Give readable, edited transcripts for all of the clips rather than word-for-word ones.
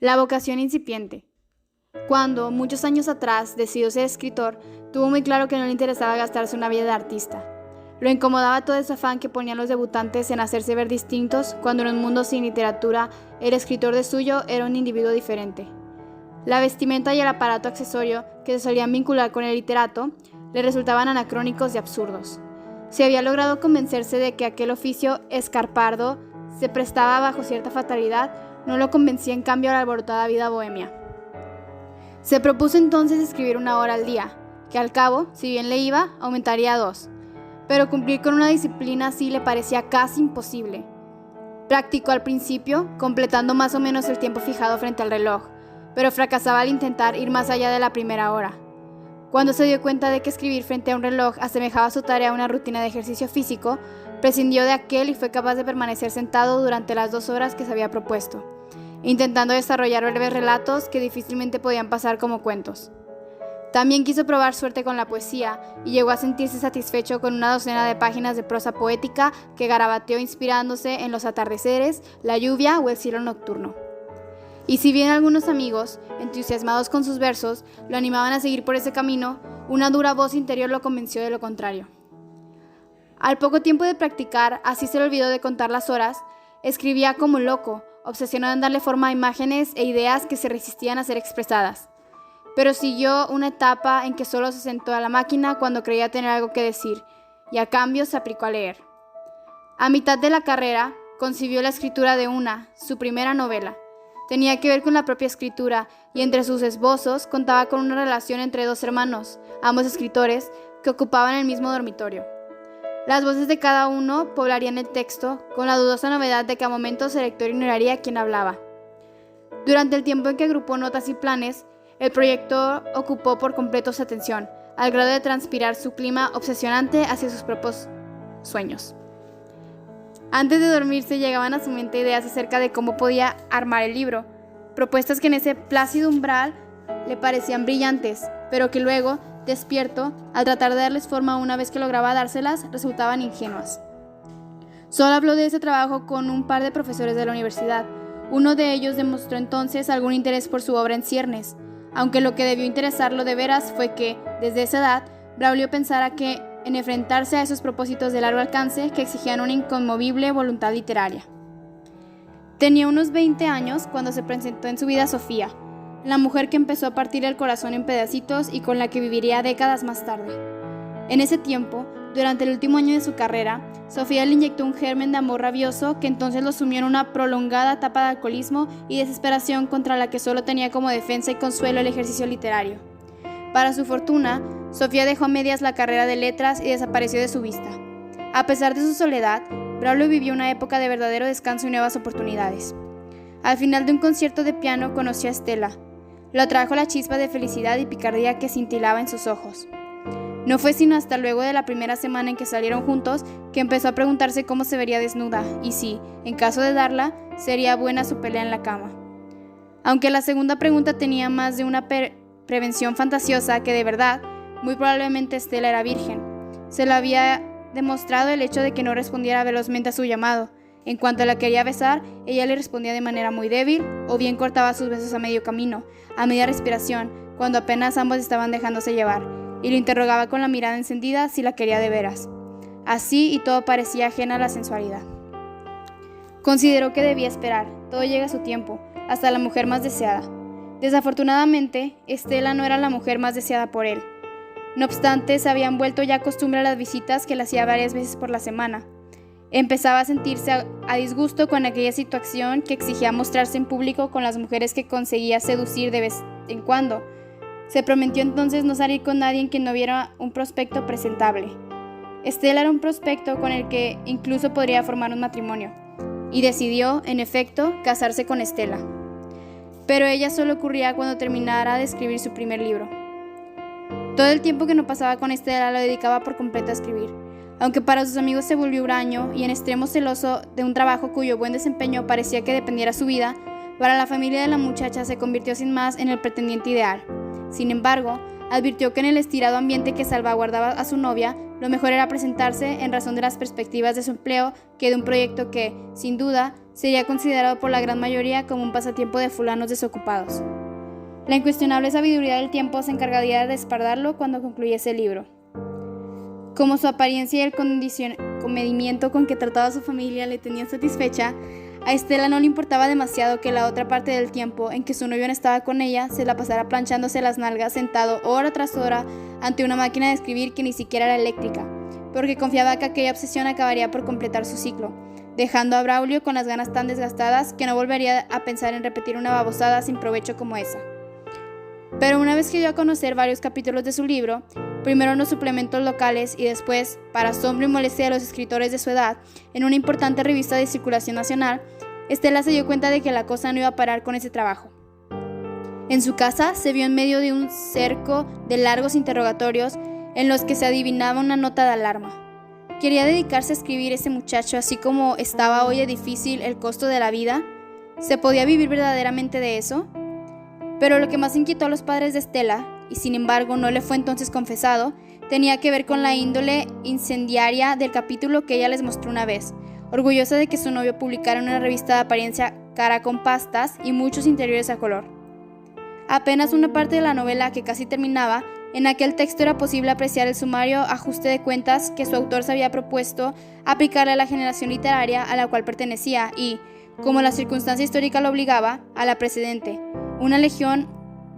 La vocación incipiente. Cuando, muchos años atrás, decidió ser escritor, tuvo muy claro que no le interesaba gastarse una vida de artista. Lo incomodaba todo ese afán que ponían los debutantes en hacerse ver distintos cuando en un mundo sin literatura el escritor de suyo era un individuo diferente. La vestimenta y el aparato accesorio que se solían vincular con el literato le resultaban anacrónicos y absurdos. Si había logrado convencerse de que aquel oficio escarpardo se prestaba bajo cierta fatalidad, no lo convencía en cambio a la alborotada vida bohemia. Se propuso entonces escribir 1 hora al día, que al cabo, si bien le iba, aumentaría a 2. Pero cumplir con una disciplina así le parecía casi imposible. Practicó al principio, completando más o menos el tiempo fijado frente al reloj, pero fracasaba al intentar ir más allá de la 1 hora. Cuando se dio cuenta de que escribir frente a un reloj asemejaba su tarea a una rutina de ejercicio físico, prescindió de aquel y fue capaz de permanecer sentado durante las 2 horas que se había propuesto, intentando desarrollar breves relatos que difícilmente podían pasar como cuentos. También quiso probar suerte con la poesía y llegó a sentirse satisfecho con una docena de páginas de prosa poética que garabateó inspirándose en los atardeceres, la lluvia o el cielo nocturno. Y si bien algunos amigos, entusiasmados con sus versos, lo animaban a seguir por ese camino, una dura voz interior lo convenció de lo contrario. Al poco tiempo de practicar, así se le olvidó de contar las horas, escribía como loco, obsesionado en darle forma a imágenes e ideas que se resistían a ser expresadas. Pero siguió una etapa en que solo se sentó a la máquina cuando creía tener algo que decir, y a cambio se aplicó a leer. A mitad de la carrera, concibió la escritura de su primera novela. Tenía que ver con la propia escritura, y entre sus esbozos contaba con una relación entre 2 hermanos, ambos escritores, que ocupaban el mismo dormitorio. Las voces de cada uno poblarían el texto, con la dudosa novedad de que a momentos el lector ignoraría quién hablaba. Durante el tiempo en que agrupó notas y planes, el proyecto ocupó por completo su atención, al grado de transpirar su clima obsesionante hacia sus propios sueños. Antes de dormirse llegaban a su mente ideas acerca de cómo podía armar el libro, propuestas que en ese plácido umbral le parecían brillantes, pero que luego, despierto, al tratar de darles forma una vez que lograba dárselas, resultaban ingenuas. Solo habló de ese trabajo con un par de profesores de la universidad. Uno de ellos demostró entonces algún interés por su obra en ciernes, aunque lo que debió interesarlo de veras fue que, desde esa edad, Braulio pensara que en enfrentarse a esos propósitos de largo alcance que exigían una inconmovible voluntad literaria. Tenía unos 20 años cuando se presentó en su vida Sofía, la mujer que empezó a partir el corazón en pedacitos y con la que viviría décadas más tarde. En ese tiempo, durante el último año de su carrera, Sofía le inyectó un germen de amor rabioso que entonces lo sumió en una prolongada etapa de alcoholismo y desesperación contra la que solo tenía como defensa y consuelo el ejercicio literario. Para su fortuna, Sofía dejó a medias la carrera de letras y desapareció de su vista. A pesar de su soledad, Braulio vivió una época de verdadero descanso y nuevas oportunidades. Al final de un concierto de piano conoció a Estela. Lo atrajo la chispa de felicidad y picardía que cintilaba en sus ojos. No fue sino hasta luego de la primera semana en que salieron juntos que empezó a preguntarse cómo se vería desnuda y si, en caso de darla, sería buena su pelea en la cama. Aunque la segunda pregunta tenía más de una prevención fantasiosa que de verdad, muy probablemente Estela era virgen. Se le había demostrado el hecho de que no respondiera velozmente a su llamado. En cuanto la quería besar, ella le respondía de manera muy débil o bien cortaba sus besos a medio camino, a media respiración, cuando apenas ambos estaban dejándose llevar, y lo interrogaba con la mirada encendida si la quería de veras. Así y todo parecía ajena a la sensualidad. Consideró que debía esperar, todo llega a su tiempo, hasta la mujer más deseada. Desafortunadamente, Estela no era la mujer más deseada por él. No obstante, se habían vuelto ya costumbre las visitas que le hacía varias veces por la semana. Empezaba a sentirse a disgusto con aquella situación que exigía mostrarse en público con las mujeres que conseguía seducir de vez en cuando. Se prometió entonces no salir con nadie en quien no viera un prospecto presentable. Estela era un prospecto con el que incluso podría formar un matrimonio, y decidió, en efecto, casarse con Estela. Pero ella solo ocurría cuando terminara de escribir su primer libro. Todo el tiempo que no pasaba con Estela lo dedicaba por completo a escribir. Aunque para sus amigos se volvió huraño y en extremo celoso de un trabajo cuyo buen desempeño parecía que dependiera su vida, para la familia de la muchacha se convirtió sin más en el pretendiente ideal. Sin embargo, advirtió que en el estirado ambiente que salvaguardaba a su novia lo mejor era presentarse en razón de las perspectivas de su empleo que de un proyecto que, sin duda, sería considerado por la gran mayoría como un pasatiempo de fulanos desocupados. La incuestionable sabiduría del tiempo se encargaría de despardarlo cuando concluyese el libro. Como su apariencia y el comedimiento con que trataba a su familia le tenían satisfecha, a Estela no le importaba demasiado que la otra parte del tiempo en que su novio no estaba con ella se la pasara planchándose las nalgas sentado hora tras hora ante una máquina de escribir que ni siquiera era eléctrica, porque confiaba que aquella obsesión acabaría por completar su ciclo, dejando a Braulio con las ganas tan desgastadas que no volvería a pensar en repetir una babosada sin provecho como esa. Pero una vez que dio a conocer varios capítulos de su libro, primero en los suplementos locales y después, para asombro y molestia de los escritores de su edad, en una importante revista de circulación nacional, Estela se dio cuenta de que la cosa no iba a parar con ese trabajo. En su casa se vio en medio de un cerco de largos interrogatorios en los que se adivinaba una nota de alarma. ¿Quería dedicarse a escribir ese muchacho así como estaba hoy de difícil el costo de la vida? ¿Se podía vivir verdaderamente de eso? Pero lo que más inquietó a los padres de Estela, y sin embargo no le fue entonces confesado, tenía que ver con la índole incendiaria del capítulo que ella les mostró una vez, orgullosa de que su novio publicara en una revista de apariencia cara con pastas y muchos interiores a color. Apenas una parte de la novela que casi terminaba, en aquel texto era posible apreciar el sumario ajuste de cuentas que su autor se había propuesto aplicarle a la generación literaria a la cual pertenecía y, como la circunstancia histórica lo obligaba, a la precedente, una legión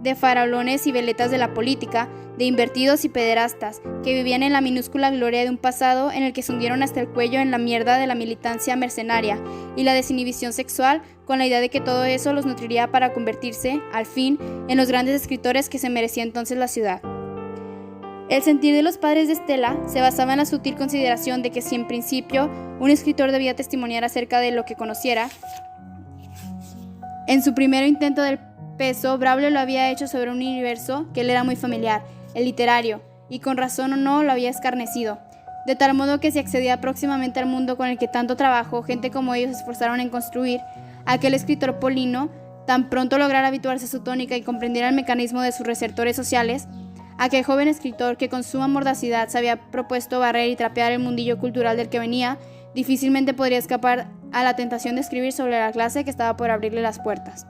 de farolones y veletas de la política, de invertidos y pederastas, que vivían en la minúscula gloria de un pasado en el que se hundieron hasta el cuello en la mierda de la militancia mercenaria y la desinhibición sexual, con la idea de que todo eso los nutriría para convertirse, al fin, en los grandes escritores que se merecía entonces la ciudad. El sentir de los padres de Estela se basaba en la sutil consideración de que si en principio un escritor debía testimoniar acerca de lo que conociera, en su primer intento del peso, Braulio lo había hecho sobre un universo que le era muy familiar, el literario, y con razón o no lo había escarnecido, de tal modo que si accedía próximamente al mundo con el que tanto trabajo, gente como ellos se esforzaron en construir, aquel escritor polino, tan pronto lograra habituarse a su tónica y comprendiera el mecanismo de sus receptores sociales, aquel joven escritor que con suma mordacidad se había propuesto barrer y trapear el mundillo cultural del que venía, difícilmente podría escapar a la tentación de escribir sobre la clase que estaba por abrirle las puertas.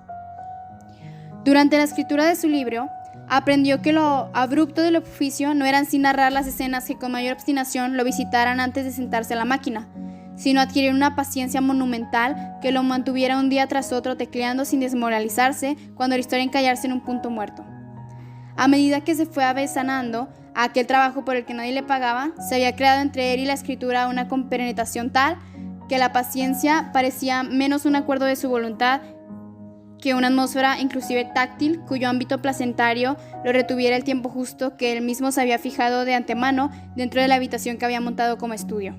Durante la escritura de su libro, aprendió que lo abrupto del oficio no era en sí narrar las escenas que con mayor obstinación lo visitaran antes de sentarse a la máquina, sino adquirir una paciencia monumental que lo mantuviera un día tras otro tecleando sin desmoralizarse cuando la historia encallarse en un punto muerto. A medida que se fue avesanando a aquel trabajo por el que nadie le pagaba, se había creado entre él y la escritura una compenetración tal que la paciencia parecía menos un acuerdo de su voluntad que una atmósfera inclusive táctil cuyo ámbito placentario lo retuviera el tiempo justo que él mismo se había fijado de antemano dentro de la habitación que había montado como estudio.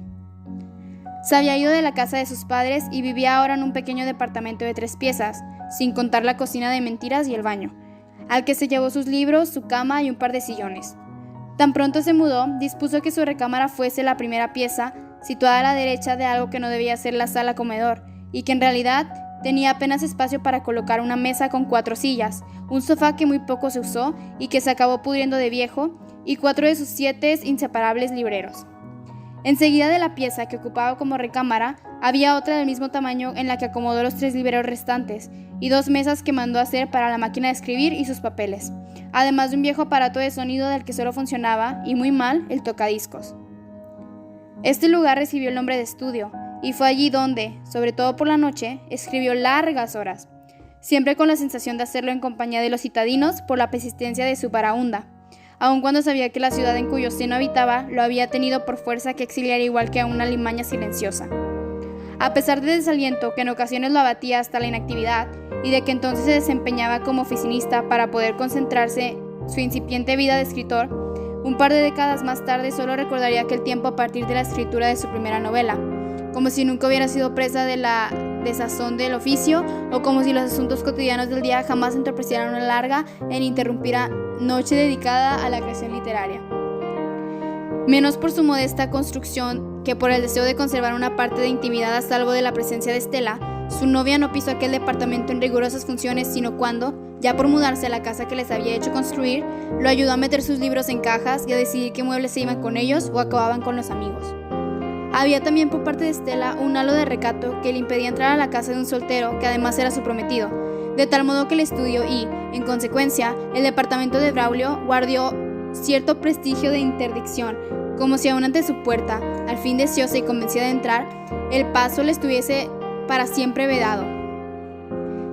Se había ido de la casa de sus padres y vivía ahora en un pequeño departamento de 3 piezas, sin contar la cocina de mentiras y el baño, al que se llevó sus libros, su cama y un par de sillones. Tan pronto se mudó, dispuso que su recámara fuese la primera pieza, situada a la derecha de algo que no debía ser la sala comedor, y que en realidad tenía apenas espacio para colocar una mesa con 4 sillas, un sofá que muy poco se usó y que se acabó pudriendo de viejo, y 4 de sus 7 inseparables libreros. Enseguida de la pieza que ocupaba como recámara, había otra del mismo tamaño en la que acomodó los 3 libreros restantes, y 2 mesas que mandó hacer para la máquina de escribir y sus papeles, además de un viejo aparato de sonido del que solo funcionaba, y muy mal, el tocadiscos. Este lugar recibió el nombre de estudio, y fue allí donde, sobre todo por la noche, escribió largas horas, siempre con la sensación de hacerlo en compañía de los citadinos por la persistencia de su paraunda, aun cuando sabía que la ciudad en cuyo seno habitaba lo había tenido por fuerza que exiliar igual que a una limaña silenciosa. A pesar del desaliento que en ocasiones lo abatía hasta la inactividad, y de que entonces se desempeñaba como oficinista para poder concentrarse su incipiente vida de escritor, un par de décadas más tarde solo recordaría aquel tiempo a partir de la escritura de su primera novela, como si nunca hubiera sido presa de la desazón del oficio o como si los asuntos cotidianos del día jamás entorpecieran una larga e ininterrumpida noche dedicada a la creación literaria. Menos por su modesta construcción que por el deseo de conservar una parte de intimidad a salvo de la presencia de Estela, su novia no pisó aquel departamento en rigurosas funciones, sino cuando, ya por mudarse a la casa que les había hecho construir, lo ayudó a meter sus libros en cajas y a decidir qué muebles se iban con ellos o acababan con los amigos. Había también por parte de Estela un halo de recato que le impedía entrar a la casa de un soltero que además era su prometido, de tal modo que el estudio y, en consecuencia, el departamento de Braulio guardó cierto prestigio de interdicción, como si aún ante su puerta, al fin deseosa y convencida de entrar, el paso le estuviese para siempre vedado.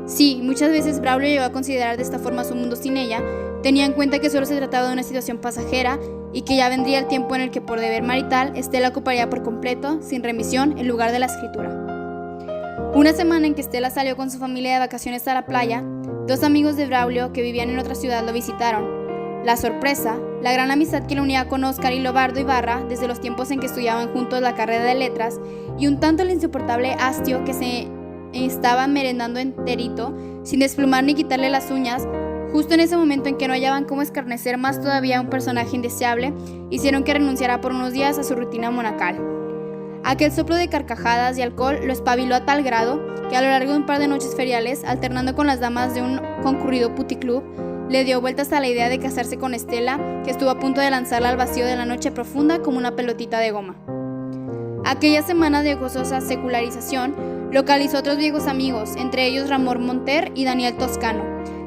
Sí, muchas veces Braulio llegó a considerar de esta forma su mundo sin ella, tenía en cuenta que solo se trataba de una situación pasajera y que ya vendría el tiempo en el que por deber marital Estela ocuparía por completo, sin remisión, el lugar de la escritura. Una semana en que Estela salió con su familia de vacaciones a la playa, dos amigos de Braulio que vivían en otra ciudad lo visitaron. La sorpresa, la gran amistad que le unía con Óscar y Lobardo Ibarra desde los tiempos en que estudiaban juntos la carrera de letras y un tanto el insoportable hastio que se estaba merendando enterito, sin desplumar ni quitarle las uñas, justo en ese momento en que no hallaban cómo escarnecer más todavía a un personaje indeseable, hicieron que renunciara por unos días a su rutina monacal. Aquel soplo de carcajadas y alcohol lo espabiló a tal grado que a lo largo de un par de noches feriales, alternando con las damas de un concurrido puticlub, le dio vueltas a la idea de casarse con Estela, que estuvo a punto de lanzarla al vacío de la noche profunda como una pelotita de goma. Aquella semana de gozosa secularización localizó a otros viejos amigos, entre ellos Ramón Monter y Daniel Toscano,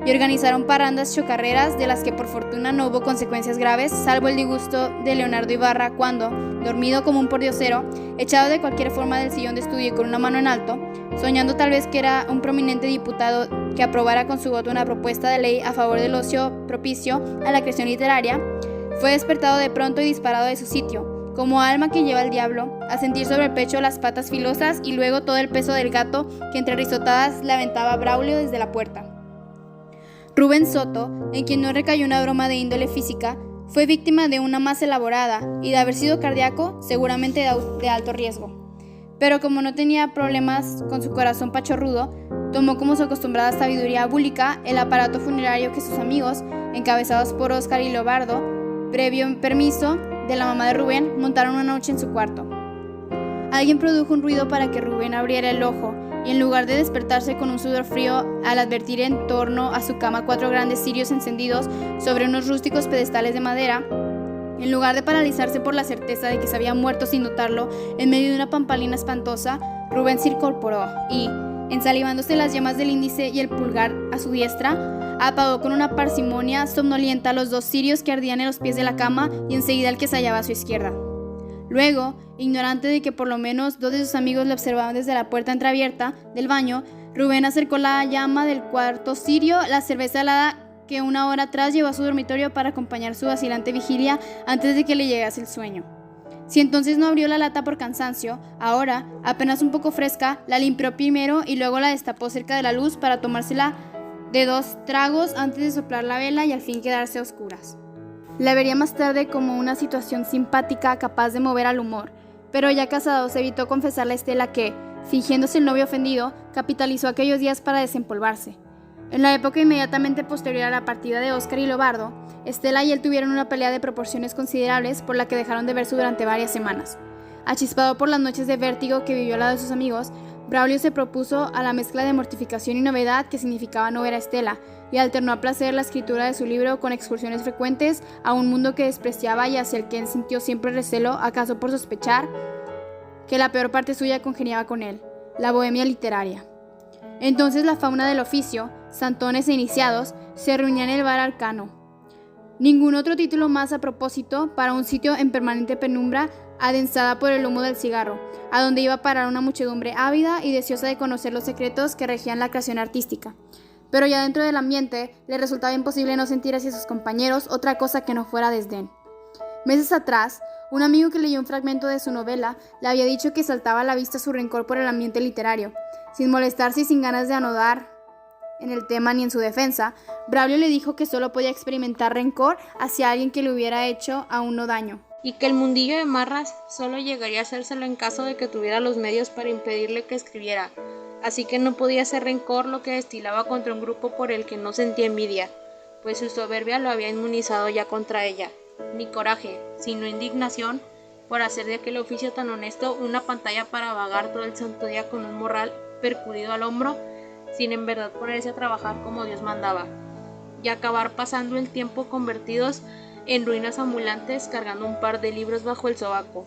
y organizaron parrandas chocarreras de las que por fortuna no hubo consecuencias graves, salvo el disgusto de Leonardo Ibarra cuando, dormido como un pordiosero, echado de cualquier forma del sillón de estudio y con una mano en alto, soñando tal vez que era un prominente diputado que aprobara con su voto una propuesta de ley a favor del ocio propicio a la creación literaria, fue despertado de pronto y disparado de su sitio, como alma que lleva el diablo, a sentir sobre el pecho las patas filosas y luego todo el peso del gato que entre risotadas le aventaba Braulio desde la puerta. Rubén Soto, en quien no recayó una broma de índole física, fue víctima de una más elaborada y de haber sido cardíaco, seguramente de alto riesgo. Pero como no tenía problemas con su corazón pachorrudo, tomó como su acostumbrada sabiduría búlica el aparato funerario que sus amigos, encabezados por Óscar y Lobardo, previo permiso de la mamá de Rubén, montaron una noche en su cuarto. Alguien produjo un ruido para que Rubén abriera el ojo, y en lugar de despertarse con un sudor frío al advertir en torno a su cama 4 grandes cirios encendidos sobre unos rústicos pedestales de madera, en lugar de paralizarse por la certeza de que se había muerto sin notarlo en medio de una pampalina espantosa, Rubén se incorporó y, ensalivándose las yemas del índice y el pulgar a su diestra, apagó con una parsimonia somnolienta los 2 cirios que ardían en los pies de la cama y enseguida el que se hallaba a su izquierda. Luego, ignorante de que por lo menos 2 de sus amigos le observaban desde la puerta entreabierta del baño, Rubén acercó la llama del cuarto cirio, la cerveza helada que una hora atrás llevó a su dormitorio para acompañar su vacilante vigilia antes de que le llegase el sueño. Si entonces no abrió la lata por cansancio, ahora, apenas un poco fresca, la limpió primero y luego la destapó cerca de la luz para tomársela de 2 tragos antes de soplar la vela y al fin quedarse a oscuras. La vería más tarde como una situación simpática capaz de mover al humor, pero ya casado se evitó confesarle a Estela que, fingiéndose el novio ofendido, capitalizó aquellos días para desempolvarse. En la época inmediatamente posterior a la partida de Óscar y Lobardo, Estela y él tuvieron una pelea de proporciones considerables por la que dejaron de verse durante varias semanas. Achispado por las noches de vértigo que vivió al lado de sus amigos, Braulio se propuso a la mezcla de mortificación y novedad que significaba no ver a Estela, y alternó a placer la escritura de su libro con excursiones frecuentes a un mundo que despreciaba y hacia el que él sintió siempre recelo, acaso por sospechar que la peor parte suya congeniaba con él, la bohemia literaria. Entonces la fauna del oficio, santones e iniciados, se reunía en el bar Arcano. Ningún otro título más a propósito para un sitio en permanente penumbra adensada por el humo del cigarro, a donde iba a parar una muchedumbre ávida y deseosa de conocer los secretos que regían la creación artística. Pero ya dentro del ambiente le resultaba imposible no sentir hacia sus compañeros otra cosa que no fuera desdén. Meses atrás, un amigo que leyó un fragmento de su novela le había dicho que saltaba a la vista su rencor por el ambiente literario. Sin molestarse y sin ganas de anodar en el tema ni en su defensa, Braulio le dijo que solo podía experimentar rencor hacia alguien que le hubiera hecho a uno daño, y que el mundillo de Marras solo llegaría a hacérselo en caso de que tuviera los medios para impedirle que escribiera, así que no podía ser rencor lo que destilaba contra un grupo por el que no sentía envidia, pues su soberbia lo había inmunizado ya contra ella, ni coraje, sino indignación por hacer de aquel oficio tan honesto una pantalla para vagar todo el santo día con un morral percudido al hombro, sin en verdad ponerse a trabajar como Dios mandaba, y acabar pasando el tiempo convertidos en ruinas ambulantes cargando un par de libros bajo el sobaco,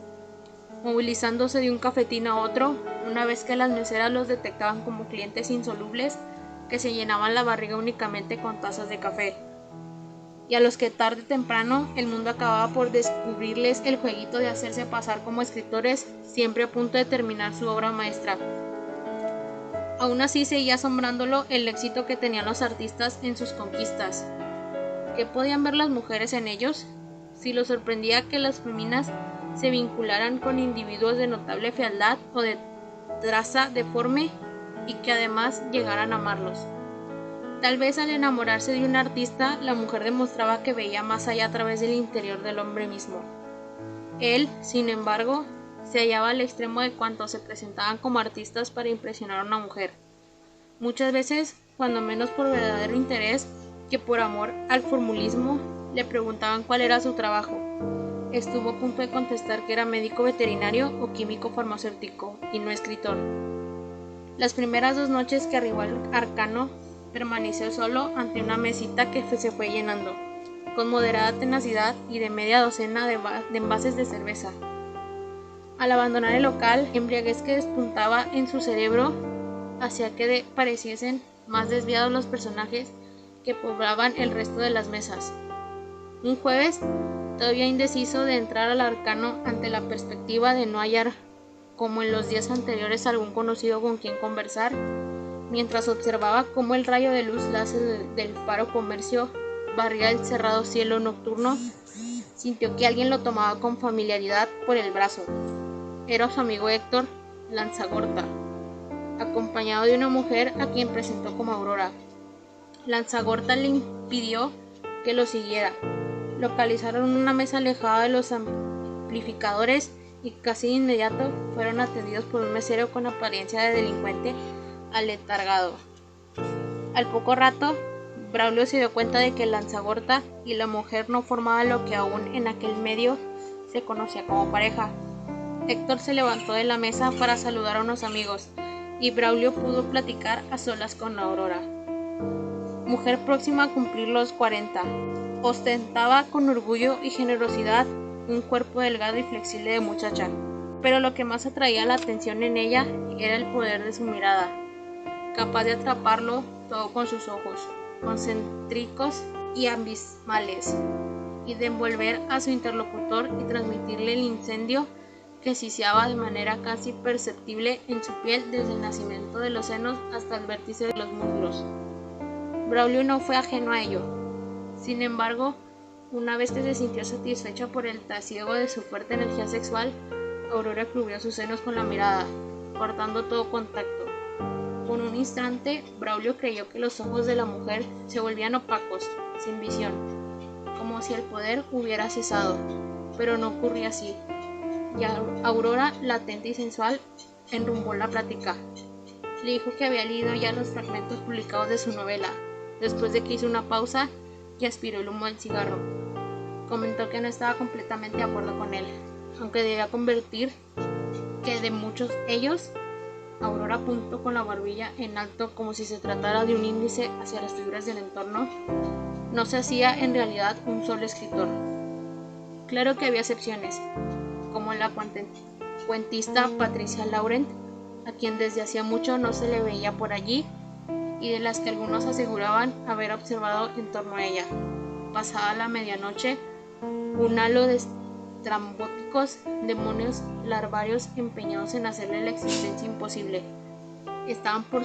movilizándose de un cafetín a otro, una vez que las meseras los detectaban como clientes insolubles que se llenaban la barriga únicamente con tazas de café, y a los que tarde o temprano el mundo acababa por descubrirles el jueguito de hacerse pasar como escritores, siempre a punto de terminar su obra maestra. Aún así seguía asombrándolo el éxito que tenían los artistas en sus conquistas. ¿Qué podían ver las mujeres en ellos? Si lo sorprendía que las féminas se vincularan con individuos de notable fealdad o de traza deforme y que además llegaran a amarlos. Tal vez al enamorarse de un artista, la mujer demostraba que veía más allá a través del interior del hombre mismo. Él, sin embargo, se hallaba al extremo de cuantos se presentaban como artistas para impresionar a una mujer. Muchas veces, cuando menos por verdadero interés que por amor al formulismo, le preguntaban cuál era su trabajo. Estuvo a punto de contestar que era médico veterinario o químico farmacéutico, y no escritor. Las primeras 2 noches que arribó al Arcano, permaneció solo ante una mesita que se fue llenando, con moderada tenacidad y de media docena de envases de cerveza. Al abandonar el local, embriaguez que despuntaba en su cerebro hacía que pareciesen más desviados los personajes que poblaban el resto de las mesas. Un jueves, todavía indeciso de entrar al Arcano ante la perspectiva de no hallar, como en los días anteriores, algún conocido con quien conversar, mientras observaba cómo el rayo de luz láser del faro comercio barría el cerrado cielo nocturno, sintió que alguien lo tomaba con familiaridad por el brazo. Era su amigo Héctor Lanzagorta, acompañado de una mujer a quien presentó como Aurora. Lanzagorta le impidió que lo siguiera. Localizaron una mesa alejada de los amplificadores y casi de inmediato fueron atendidos por un mesero con apariencia de delincuente aletargado. Al poco rato, Braulio se dio cuenta de que Lanzagorta y la mujer no formaban lo que aún en aquel medio se conocía como pareja. Héctor se levantó de la mesa para saludar a unos amigos y Braulio pudo platicar a solas con Aurora. Mujer próxima a cumplir los 40, ostentaba con orgullo y generosidad un cuerpo delgado y flexible de muchacha, pero lo que más atraía la atención en ella era el poder de su mirada, capaz de atraparlo todo con sus ojos, concéntricos y abismales, y de envolver a su interlocutor y transmitirle el incendio que siseaba de manera casi perceptible en su piel desde el nacimiento de los senos hasta el vértice de los muslos. Braulio no fue ajeno a ello. Sin embargo, una vez que se sintió satisfecha por el trasiego de su fuerte energía sexual, Aurora cubrió sus senos con la mirada, cortando todo contacto. Por un instante, Braulio creyó que los ojos de la mujer se volvían opacos, sin visión, como si el poder hubiera cesado, pero no ocurría así. Y Aurora, latente y sensual, enrumbó la plática. Le dijo que había leído ya los fragmentos publicados de su novela, después de que hizo una pausa y aspiró el humo del cigarro. Comentó que no estaba completamente de acuerdo con él, aunque debía convertir que de muchos ellos, Aurora apuntó con la barbilla en alto como si se tratara de un índice hacia las figuras del entorno, no se hacía en realidad un solo escritor. Claro que había excepciones, como la cuentista Patricia Laurent, a quien desde hacía mucho no se le veía por allí, y de las que algunos aseguraban haber observado en torno a ella, pasada la medianoche, un halo de estrambóticos demonios larvarios empeñados en hacerle la existencia imposible. Estaban por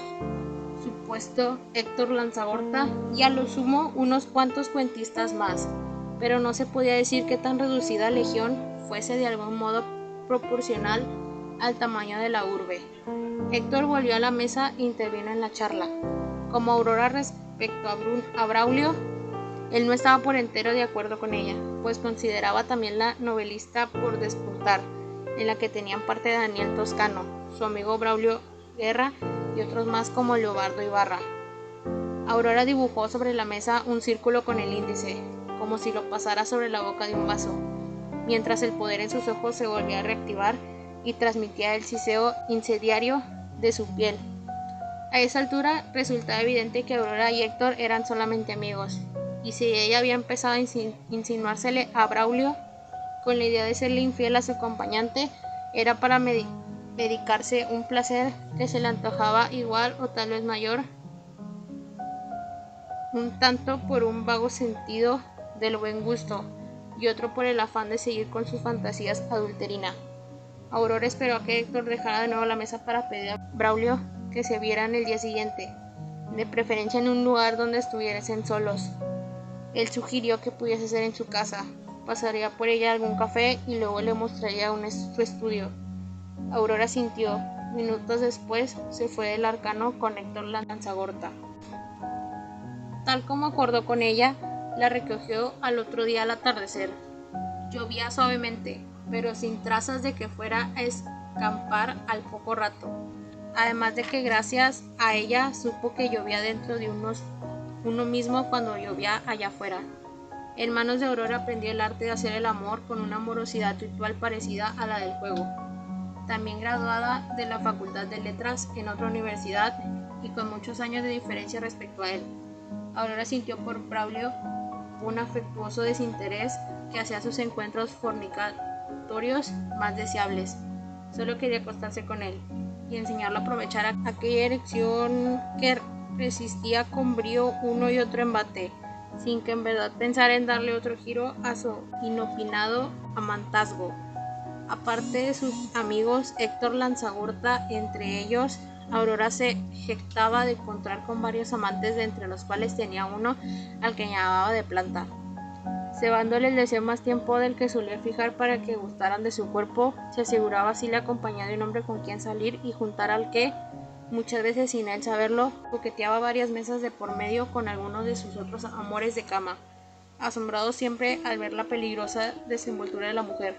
supuesto Héctor Lanzagorta y a lo sumo unos cuantos cuentistas más, pero no se podía decir que tan reducida legión fuese de algún modo proporcional al tamaño de la urbe. Héctor volvió a la mesa e intervino en la charla. Como Aurora respecto a Braulio, él no estaba por entero de acuerdo con ella, pues consideraba también la novelista por despuntar, en la que tenían parte de Daniel Toscano, su amigo Braulio Guerra y otros más como Leobardo Ibarra. Aurora dibujó sobre la mesa un círculo con el índice, como si lo pasara sobre la boca de un vaso, mientras el poder en sus ojos se volvía a reactivar y transmitía el siseo incendiario de su piel, A esa altura resultaba evidente que Aurora y Héctor eran solamente amigos, y si ella había empezado a insinuársele a Braulio con la idea de serle infiel a su acompañante, era para medicarse un placer que se le antojaba igual o tal vez mayor, un tanto por un vago sentido del buen gusto y otro por el afán de seguir con sus fantasías adulterinas. Aurora esperó a que Héctor dejara de nuevo la mesa para pedir a Braulio que se vieran el día siguiente, de preferencia en un lugar donde estuviesen solos. Él sugirió que pudiese ser en su casa, pasaría por ella a algún café y luego le mostraría su estudio. Aurora sintió. Minutos después se fue del Arcano con Héctor Lanzagorta. Tal como acordó con ella, la recogió al otro día al atardecer. Llovía suavemente, pero sin trazas de que fuera a escampar al poco rato. Además de que gracias a ella supo que llovía dentro de uno mismo cuando llovía allá afuera. En manos de Aurora aprendió el arte de hacer el amor con una amorosidad ritual parecida a la del juego. También graduada de la Facultad de Letras en otra universidad y con muchos años de diferencia respecto a él, Aurora sintió por Braulio un afectuoso desinterés que hacía sus encuentros fornicatorios más deseables. Solo quería acostarse con él y enseñarlo a aprovechar aquella erección que resistía con brío uno y otro embate, sin que en verdad pensara en darle otro giro a su inopinado amantazgo. Aparte de sus amigos Héctor Lanzagorta, entre ellos, Aurora se jactaba de encontrar con varios amantes, de entre los cuales tenía uno al que llamaba de planta. Cebándole el deseo más tiempo del que solía fijar para que gustaran de su cuerpo, se aseguraba así la compañía de un hombre con quien salir y juntar al que, muchas veces sin él saberlo, coqueteaba varias mesas de por medio con algunos de sus otros amores de cama, asombrado siempre al ver la peligrosa desenvoltura de la mujer.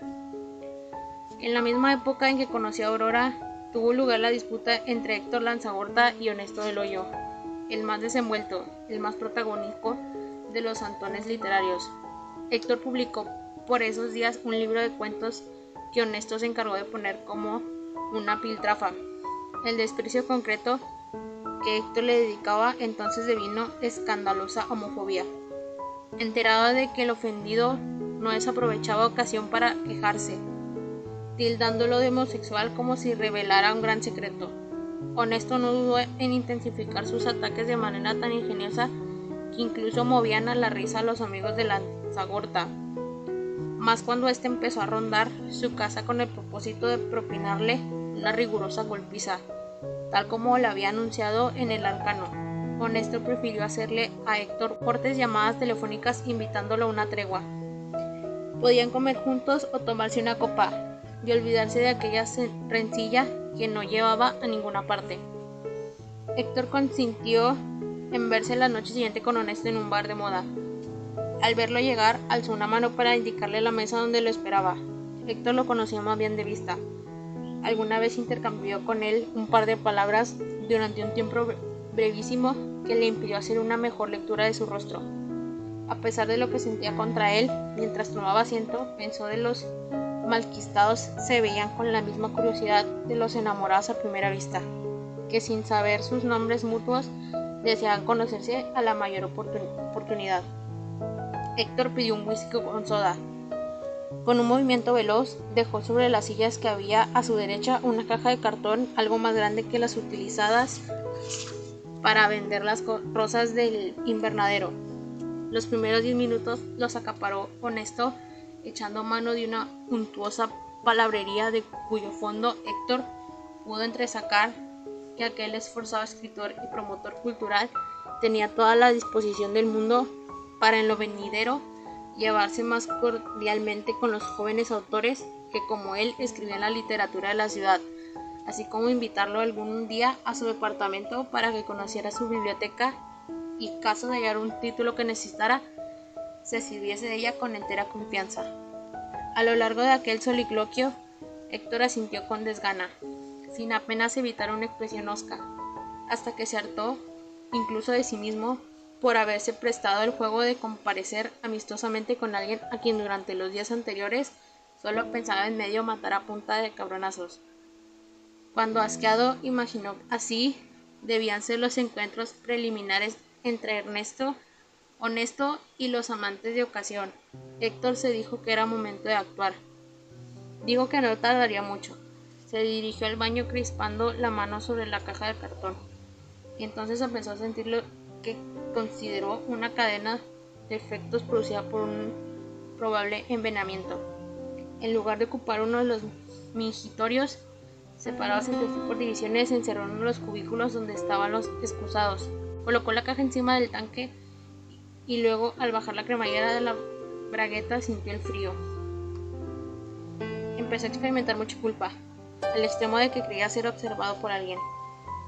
En la misma época en que conoció a Aurora, tuvo lugar la disputa entre Héctor Lanzagorta y Honesto del Hoyo, el más desenvuelto, el más protagónico de los santones literarios. Héctor publicó por esos días un libro de cuentos que Honesto se encargó de poner como una piltrafa. El desprecio concreto que Héctor le dedicaba entonces devino escandalosa homofobia. Enterado de que el ofendido no desaprovechaba ocasión para quejarse, tildándolo de homosexual como si revelara un gran secreto, Honesto no dudó en intensificar sus ataques de manera tan ingeniosa que incluso movían a la risa a los amigos de Lanzagorta, más cuando éste empezó a rondar su casa con el propósito de propinarle una rigurosa golpiza, tal como le había anunciado en el Arcano. Honesto prefirió hacerle a Héctor cortes llamadas telefónicas invitándolo a una tregua. Podían comer juntos o tomarse una copa y olvidarse de aquella rencilla que no llevaba a ninguna parte. Héctor consintió en verse la noche siguiente con Honesto en un bar de moda. Al verlo llegar, alzó una mano para indicarle la mesa donde lo esperaba. Héctor lo conocía más bien de vista. Alguna vez intercambió con él un par de palabras durante un tiempo brevísimo que le impidió hacer una mejor lectura de su rostro. A pesar de lo que sentía contra él, mientras tomaba asiento, pensó de los malquistados se veían con la misma curiosidad de los enamorados a primera vista, que sin saber sus nombres mutuos deseaban conocerse a la mayor oportunidad. Héctor pidió un whisky con soda. Con un movimiento veloz, dejó sobre las sillas que había a su derecha una caja de cartón algo más grande que las utilizadas para vender las rosas del invernadero. Los primeros 10 minutos los acaparó Honesto, echando mano de una untuosa palabrería de cuyo fondo Héctor pudo entresacar que aquel esforzado escritor y promotor cultural tenía toda la disposición del mundo para en lo venidero llevarse más cordialmente con los jóvenes autores que como él escribían la literatura de la ciudad, así como invitarlo algún día a su departamento para que conociera su biblioteca y, caso de hallar un título que necesitara, se sirviese de ella con entera confianza. A lo largo de aquel soliloquio, Héctor asintió con desgana, sin apenas evitar una expresión hosca, hasta que se hartó, incluso de sí mismo, por haberse prestado el juego de comparecer amistosamente con alguien a quien durante los días anteriores solo pensaba en medio matar a punta de cabronazos. Cuando asqueado imaginó así debían ser los encuentros preliminares entre Honesto y los amantes de ocasión. Héctor se dijo que era momento de actuar. Dijo que no tardaría mucho. Se dirigió al baño crispando la mano sobre la caja de cartón. Y entonces empezó a sentir lo que consideró una cadena de efectos producida por un probable envenenamiento. En lugar de ocupar uno de los mingitorios separados entre sí por divisiones, se encerró en uno de los cubículos donde estaban los excusados. Colocó la caja encima del tanque y luego, al bajar la cremallera de la bragueta, sintió el frío. Empezó a experimentar mucha culpa, al extremo de que creía ser observado por alguien.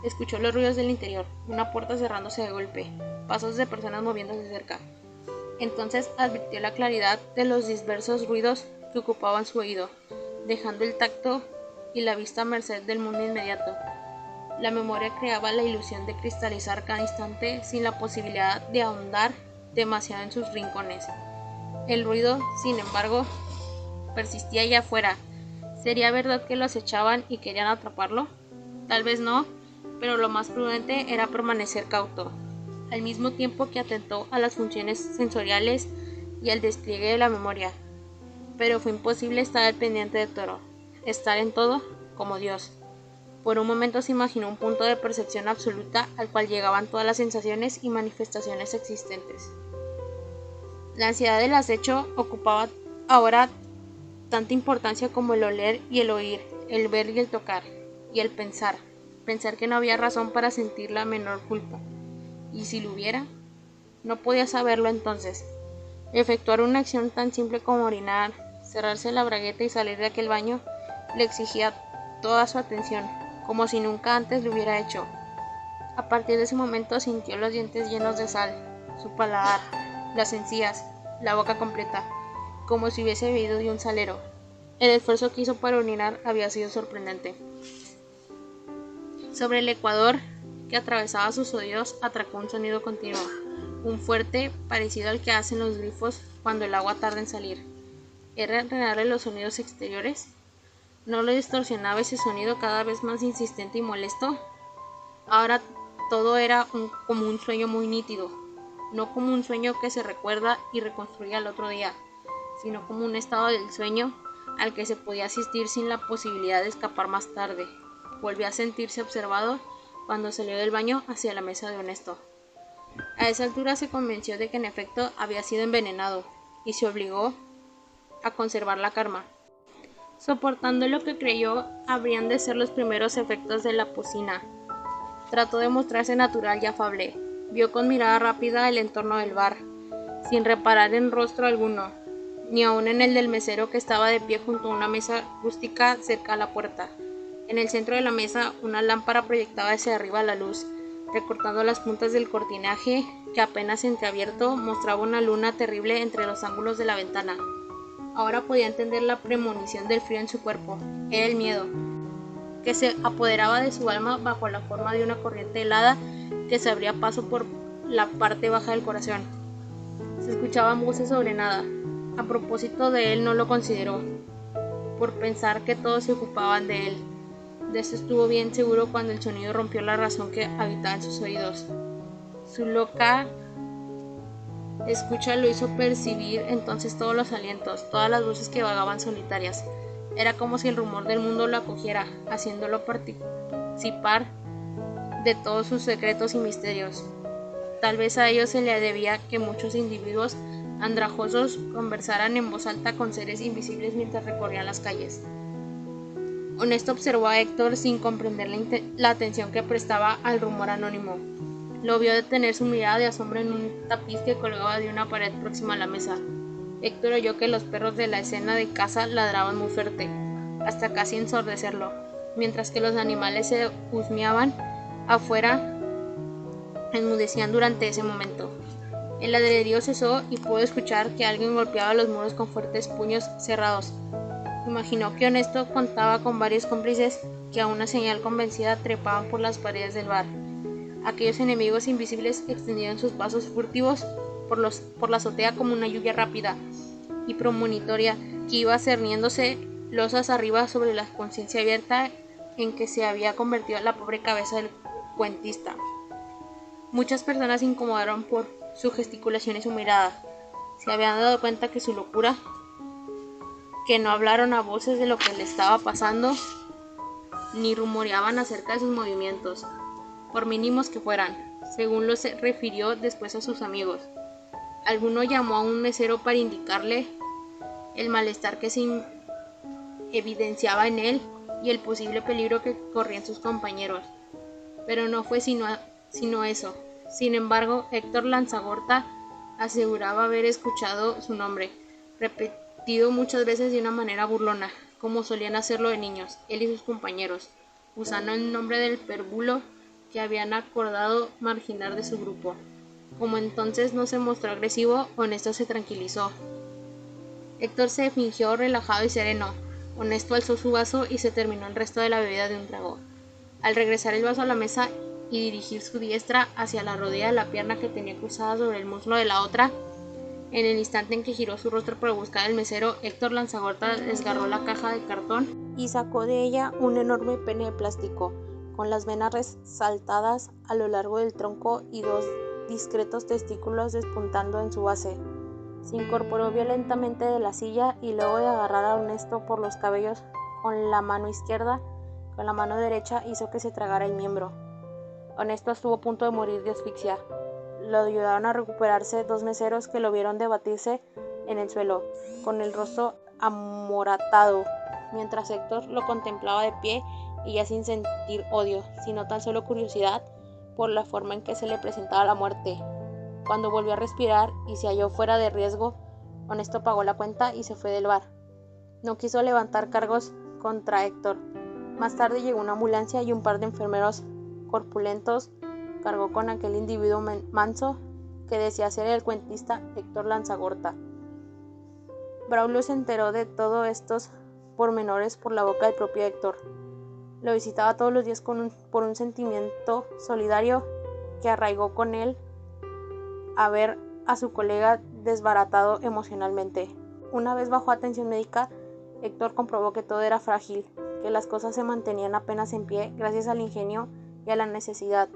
Escuchó los ruidos del interior, una puerta cerrándose de golpe, pasos de personas moviéndose cerca. Entonces advirtió la claridad de los diversos ruidos que ocupaban su oído, dejando el tacto y la vista a merced del mundo inmediato. La memoria creaba la ilusión de cristalizar cada instante sin la posibilidad de ahondar demasiado en sus rincones. El ruido, sin embargo, persistía allá afuera. ¿Sería verdad que lo acechaban y querían atraparlo? Tal vez no, pero lo más prudente era permanecer cauto, al mismo tiempo que atentó a las funciones sensoriales y al despliegue de la memoria. Pero fue imposible estar al pendiente de Toro, estar en todo como Dios. Por un momento se imaginó un punto de percepción absoluta al cual llegaban todas las sensaciones y manifestaciones existentes. La ansiedad del acecho ocupaba ahora tanta importancia como el oler y el oír, el ver y el tocar, y el pensar que no había razón para sentir la menor culpa. Y si lo hubiera, no podía saberlo entonces. Efectuar una acción tan simple como orinar, cerrarse la bragueta y salir de aquel baño le exigía toda su atención, como si nunca antes lo hubiera hecho. A partir de ese momento sintió los dientes llenos de sal, su paladar, las encías, la boca completa, como si hubiese bebido de un salero. El esfuerzo que hizo para orinar había sido sorprendente. Sobre el ecuador que atravesaba sus oídos atracó un sonido continuo, un fuerte parecido al que hacen los grifos cuando el agua tarda en salir. ¿Era enredarle los sonidos exteriores? ¿No lo distorsionaba ese sonido cada vez más insistente y molesto? Ahora todo era como un sueño muy nítido, no como un sueño que se recuerda y reconstruye al otro día, sino como un estado del sueño al que se podía asistir sin la posibilidad de escapar más tarde. Volvió a sentirse observado cuando salió del baño hacia la mesa de Honesto. A esa altura se convenció de que en efecto había sido envenenado y se obligó a conservar la calma, soportando lo que creyó habrían de ser los primeros efectos de la pocina. Trató de mostrarse natural y afable. Vio con mirada rápida el entorno del bar, sin reparar en rostro alguno, ni aun en el del mesero que estaba de pie junto a una mesa rústica cerca a la puerta. En el centro de la mesa una lámpara proyectaba hacia arriba la luz, recortando las puntas del cortinaje que apenas entreabierto mostraba una luna terrible entre los ángulos de la ventana. Ahora podía entender la premonición del frío en su cuerpo. Era el miedo, que se apoderaba de su alma bajo la forma de una corriente helada que se abría paso por la parte baja del corazón. Se escuchaban voces sobre nada. A propósito de él no lo consideró, por pensar que todos se ocupaban de él. De eso estuvo bien seguro cuando el sonido rompió la razón que habitaba en sus oídos. Su loca escucha lo hizo percibir entonces todos los alientos, todas las voces que vagaban solitarias. Era como si el rumor del mundo lo acogiera, haciéndolo participar de todos sus secretos y misterios. Tal vez a ello se le debía que muchos individuos andrajosos conversaran en voz alta con seres invisibles mientras recorrían las calles. Honesto observó a Héctor sin comprender la atención que prestaba al rumor anónimo. Lo vio detener su mirada de asombro en un tapiz que colgaba de una pared próxima a la mesa. Héctor oyó que los perros de la escena de caza ladraban muy fuerte, hasta casi ensordecerlo, mientras que los animales se husmeaban afuera, enmudecían durante ese momento. El ladrido cesó y pudo escuchar que alguien golpeaba los muros con fuertes puños cerrados. Imaginó que Honesto contaba con varios cómplices que a una señal convencida trepaban por las paredes del bar. Aquellos enemigos invisibles extendieron sus pasos furtivos por la azotea como una lluvia rápida y premonitoria que iba cerniéndose losas arriba sobre la conciencia abierta en que se había convertido la pobre cabeza del cuentista. Muchas personas se incomodaron por su gesticulación y su mirada. Se habían dado cuenta que su locura, que no hablaron a voces de lo que le estaba pasando, ni rumoreaban acerca de sus movimientos, por mínimos que fueran, según lo refirió después a sus amigos. Alguno llamó a un mesero para indicarle el malestar que se evidenciaba en él y el posible peligro que corrían sus compañeros. Pero no fue sino eso. Sin embargo, Héctor Lanzagorta aseguraba haber escuchado su nombre, repetido muchas veces de una manera burlona, como solían hacerlo de niños, él y sus compañeros, usando el nombre del pérvulo que habían acordado marginar de su grupo. Como entonces no se mostró agresivo, Honesto se tranquilizó. Héctor se fingió relajado y sereno. Honesto alzó su vaso y se terminó el resto de la bebida de un trago. Al regresar el vaso a la mesa y dirigir su diestra hacia la rodilla de la pierna que tenía cruzada sobre el muslo de la otra, en el instante en que giró su rostro para buscar al mesero, Héctor Lanzagorta desgarró la caja de cartón y sacó de ella un enorme pene de plástico, con las venas resaltadas a lo largo del tronco y dos discretos testículos despuntando en su base. Se incorporó violentamente de la silla y luego de agarrar a Honesto por los cabellos con la mano izquierda, con la mano derecha hizo que se tragara el miembro. Honesto estuvo a punto de morir de asfixia. Lo ayudaron a recuperarse dos meseros que lo vieron debatirse en el suelo, con el rostro amoratado, mientras Héctor lo contemplaba de pie y ya sin sentir odio, sino tan solo curiosidad por la forma en que se le presentaba la muerte. Cuando volvió a respirar y se halló fuera de riesgo, Honesto pagó la cuenta y se fue del bar. No quiso levantar cargos contra Héctor. Más tarde llegó una ambulancia y un par de enfermeros corpulentos cargó con aquel individuo manso que decía ser el cuentista Héctor Lanzagorta. Braulio se enteró de todos estos pormenores por la boca del propio Héctor. Lo visitaba todos los días por un sentimiento solidario que arraigó con él a ver a su colega desbaratado emocionalmente. Una vez bajo atención médica, Héctor comprobó que todo era frágil, que las cosas se mantenían apenas en pie gracias al ingenio y a la necesidad.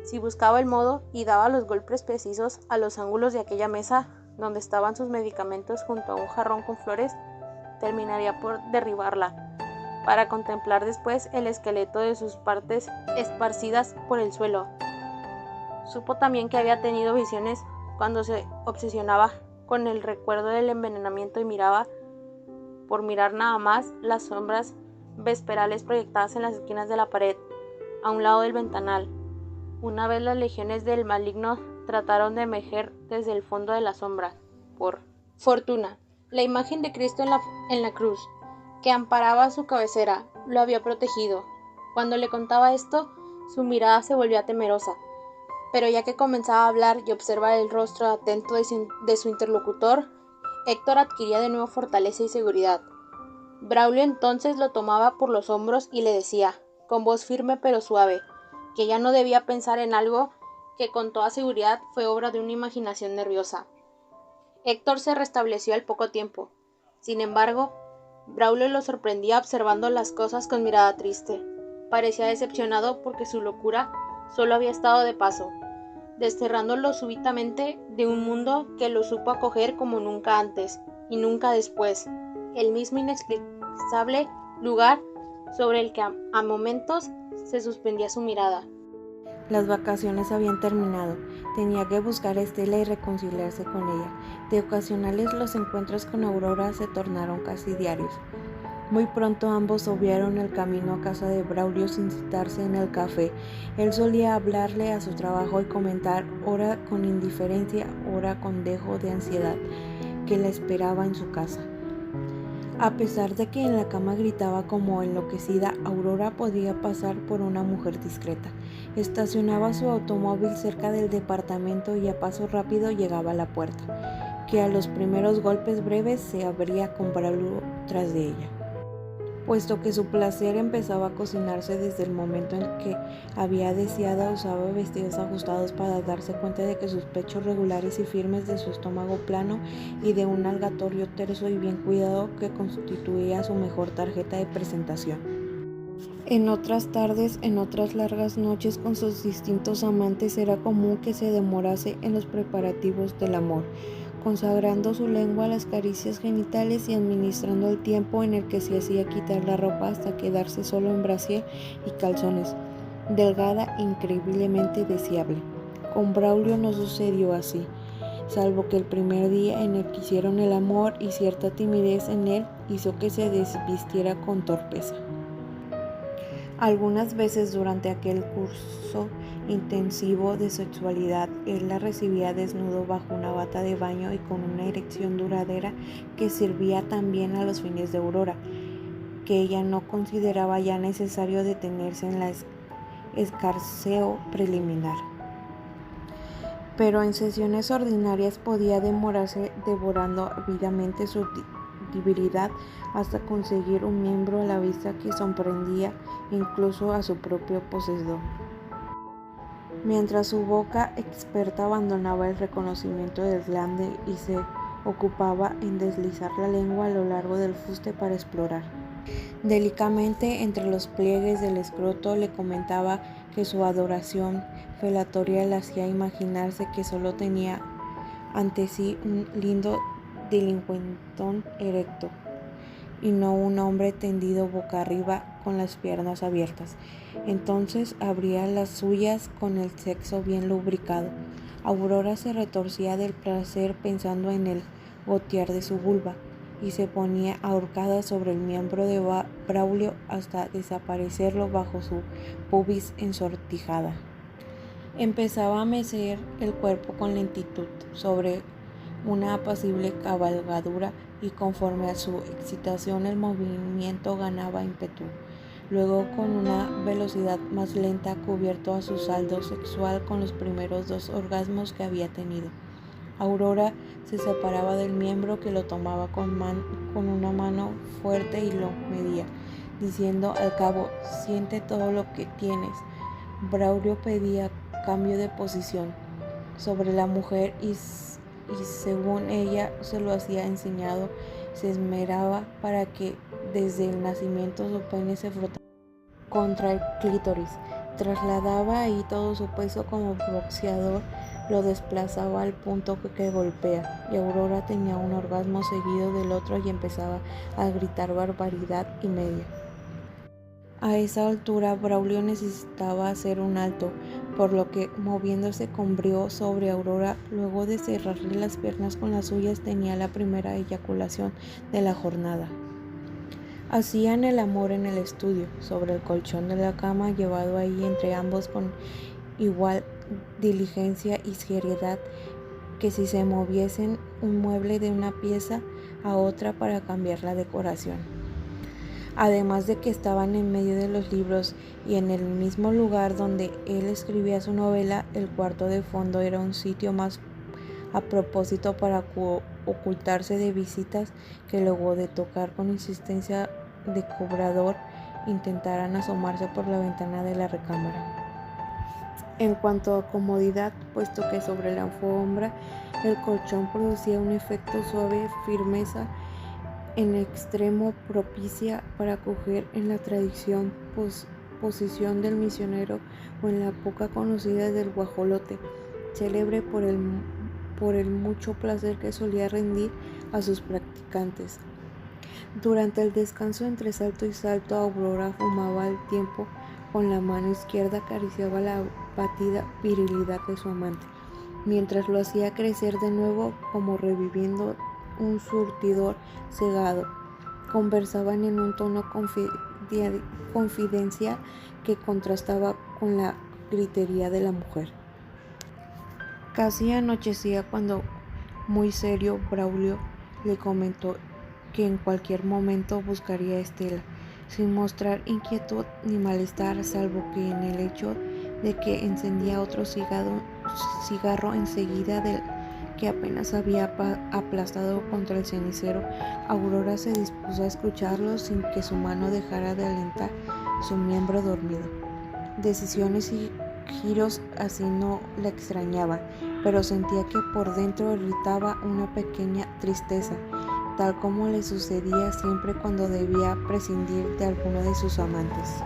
Si buscaba el modo y daba los golpes precisos a los ángulos de aquella mesa donde estaban sus medicamentos junto a un jarrón con flores, terminaría por derribarla, para contemplar después el esqueleto de sus partes esparcidas por el suelo. Supo también que había tenido visiones cuando se obsesionaba con el recuerdo del envenenamiento y miraba, por mirar nada más, las sombras vesperales proyectadas en las esquinas de la pared, a un lado del ventanal. Una vez las legiones del maligno trataron de emerger desde el fondo de la sombra. Por fortuna, la imagen de Cristo en la cruz, que amparaba su cabecera, lo había protegido. Cuando le contaba esto, su mirada se volvía temerosa. Pero ya que comenzaba a hablar y observar el rostro atento de su interlocutor, Héctor adquiría de nuevo fortaleza y seguridad. Braulio entonces lo tomaba por los hombros y le decía, con voz firme pero suave, que ya no debía pensar en algo que con toda seguridad fue obra de una imaginación nerviosa. Héctor se restableció al poco tiempo. Sin embargo, Braulio lo sorprendía observando las cosas con mirada triste. Parecía decepcionado porque su locura solo había estado de paso, desterrándolo súbitamente de un mundo que lo supo acoger como nunca antes y nunca después, el mismo inexplicable lugar sobre el que a momentos se suspendía su mirada. Las vacaciones habían terminado. Tenía que buscar a Estela y reconciliarse con ella. De ocasionales los encuentros con Aurora se tornaron casi diarios. Muy pronto ambos obviaron el camino a casa de Braulio sin citarse en el café. Él solía hablarle a su trabajo y comentar, ora con indiferencia, ora con dejo de ansiedad, que la esperaba en su casa. A pesar de que en la cama gritaba como enloquecida, Aurora podía pasar por una mujer discreta. Estacionaba su automóvil cerca del departamento y a paso rápido llegaba a la puerta, que a los primeros golpes breves se abría con Braulio tras de ella. Puesto que su placer empezaba a cocinarse desde el momento en que había deseado, usaba vestidos ajustados para darse cuenta de que sus pechos regulares y firmes, de su estómago plano y de un algatorio terso y bien cuidado que constituía su mejor tarjeta de presentación. En otras tardes, en otras largas noches con sus distintos amantes, era común que se demorase en los preparativos del amor, consagrando su lengua a las caricias genitales y administrando el tiempo en el que se hacía quitar la ropa hasta quedarse solo en brasier y calzones, delgada e increíblemente deseable. Con Braulio no sucedió así, salvo que el primer día en el que hicieron el amor y cierta timidez en él hizo que se desvistiera con torpeza. Algunas veces durante aquel curso intensivo de sexualidad, él la recibía desnudo bajo una bata de baño y con una erección duradera que servía también a los fines de Aurora, que ella no consideraba ya necesario detenerse en la escarceo preliminar. Pero en sesiones ordinarias podía demorarse devorando ávidamente su debilidad hasta conseguir un miembro a la vista que sorprendía incluso a su propio poseedor. Mientras su boca experta abandonaba el reconocimiento del glande y se ocupaba en deslizar la lengua a lo largo del fuste para explorar delicadamente entre los pliegues del escroto, le comentaba que su adoración felatoria le hacía imaginarse que solo tenía ante sí un lindo delincuentón erecto y no un hombre tendido boca arriba con las piernas abiertas. Entonces abría las suyas con el sexo bien lubricado. Aurora se retorcía del placer pensando en el gotear de su vulva y se ponía ahorcada sobre el miembro de Braulio hasta desaparecerlo bajo su pubis ensortijada. Empezaba a mecer el cuerpo con lentitud sobre una apacible cabalgadura y conforme a su excitación el movimiento ganaba ímpetu. Luego, con una velocidad más lenta, cubierto a su saldo sexual con los primeros 2 orgasmos que había tenido, Aurora se separaba del miembro, que lo tomaba con una mano fuerte y lo medía, diciendo al cabo: «Siente todo lo que tienes». Braulio pedía cambio de posición sobre la mujer y según ella se lo hacía enseñado, se esmeraba para que desde el nacimiento su pene se frotara contra el clítoris. Trasladaba ahí todo su peso como boxeador, lo desplazaba al punto que golpea, y Aurora tenía un orgasmo seguido del otro y empezaba a gritar barbaridad y media. A esa altura Braulio necesitaba hacer un alto, por lo que, moviéndose con brío sobre Aurora, luego de cerrarle las piernas con las suyas, tenía la primera eyaculación de la jornada. Hacían el amor en el estudio, sobre el colchón de la cama, llevado ahí entre ambos con igual diligencia y seriedad que si se moviesen un mueble de una pieza a otra para cambiar la decoración. Además de que estaban en medio de los libros y en el mismo lugar donde él escribía su novela, el cuarto de fondo era un sitio más a propósito para ocultarse de visitas que luego de tocar con insistencia de cobrador intentaran asomarse por la ventana de la recámara. En cuanto a comodidad, puesto que sobre la alfombra el colchón producía un efecto suave firmeza en extremo propicia para acoger en la tradición posición del misionero o en la poca conocida del guajolote, célebre por el mucho placer que solía rendir a sus practicantes. Durante el descanso entre salto y salto, Aurora fumaba al tiempo con la mano izquierda acariciaba la batida virilidad de su amante, mientras lo hacía crecer de nuevo como reviviendo un surtidor cegado. Conversaban en un tono confidencial que contrastaba con la gritería de la mujer. Casi anochecía cuando, muy serio, Braulio le comentó que en cualquier momento buscaría a Estela, sin mostrar inquietud ni malestar, salvo que en el hecho de que encendía otro cigarro enseguida del que apenas había aplastado contra el cenicero. Aurora se dispuso a escucharlo sin que su mano dejara de alentar su miembro dormido. Decisiones y giros así no le extrañaban, pero sentía que por dentro irritaba una pequeña tristeza, tal como le sucedía siempre cuando debía prescindir de alguno de sus amantes.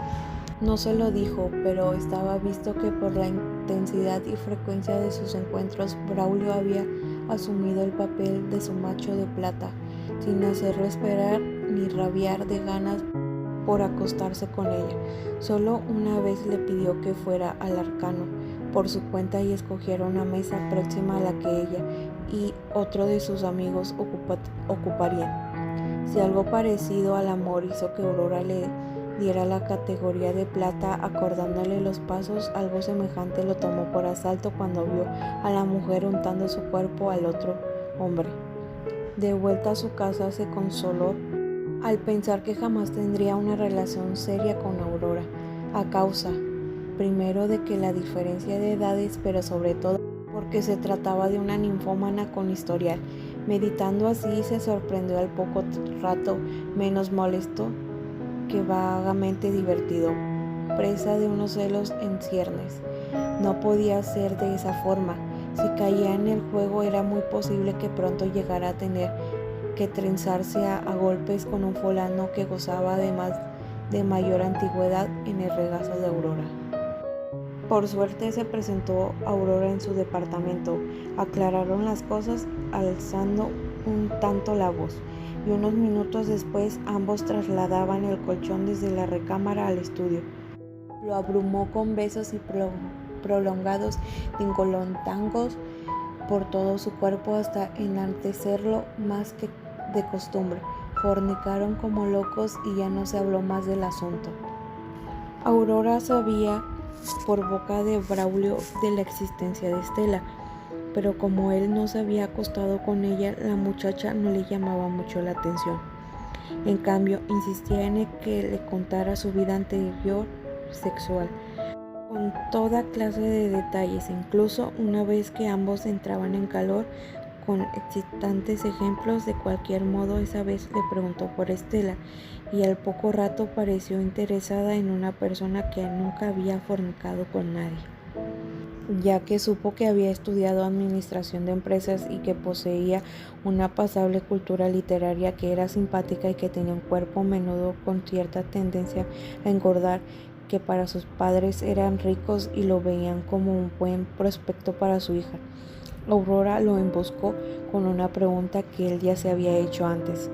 No se lo dijo, pero estaba visto que por la intensidad y frecuencia de sus encuentros, Braulio había asumido el papel de su macho de plata, sin hacerlo esperar ni rabiar de ganas por acostarse con ella. Solo una vez le pidió que fuera al Arcano por su cuenta y escogiera una mesa próxima a la que ella y otro de sus amigos ocuparían. Si algo parecido al amor hizo que Aurora le diera la categoría de plata acordándole los pasos, algo semejante lo tomó por asalto cuando vio a la mujer untando su cuerpo al otro hombre. De vuelta a su casa se consoló al pensar que jamás tendría una relación seria con Aurora, a causa, primero, de que la diferencia de edades, pero sobre todo porque se trataba de una ninfómana con historial. Meditando así, se sorprendió al poco rato, menos molesto que vagamente divertido, presa de unos celos en ciernes. No podía ser de esa forma. Si caía en el juego, era muy posible que pronto llegara a tener que trenzarse a golpes con un fulano que gozaba además de mayor antigüedad en el regazo de Aurora. Por suerte se presentó Aurora en su departamento. Aclararon las cosas alzando un tanto la voz, y unos minutos después ambos trasladaban el colchón desde la recámara al estudio. Lo abrumó con besos y prolongados tingolontangos por todo su cuerpo hasta enaltecerlo más que de costumbre. Fornicaron como locos y ya no se habló más del asunto. Aurora sabía por boca de Braulio de la existencia de Estela, pero como él no se había acostado con ella, la muchacha no le llamaba mucho la atención. En cambio, insistía en que le contara su vida anterior sexual, con toda clase de detalles, incluso una vez que ambos entraban en calor, con excitantes ejemplos. De cualquier modo, esa vez le preguntó por Estela, y al poco rato pareció interesada en una persona que nunca había fornicado con nadie, ya que supo que había estudiado administración de empresas y que poseía una pasable cultura literaria, que era simpática y que tenía un cuerpo menudo con cierta tendencia a engordar, que para sus padres eran ricos y lo veían como un buen prospecto para su hija. Aurora lo emboscó con una pregunta que él ya se había hecho antes: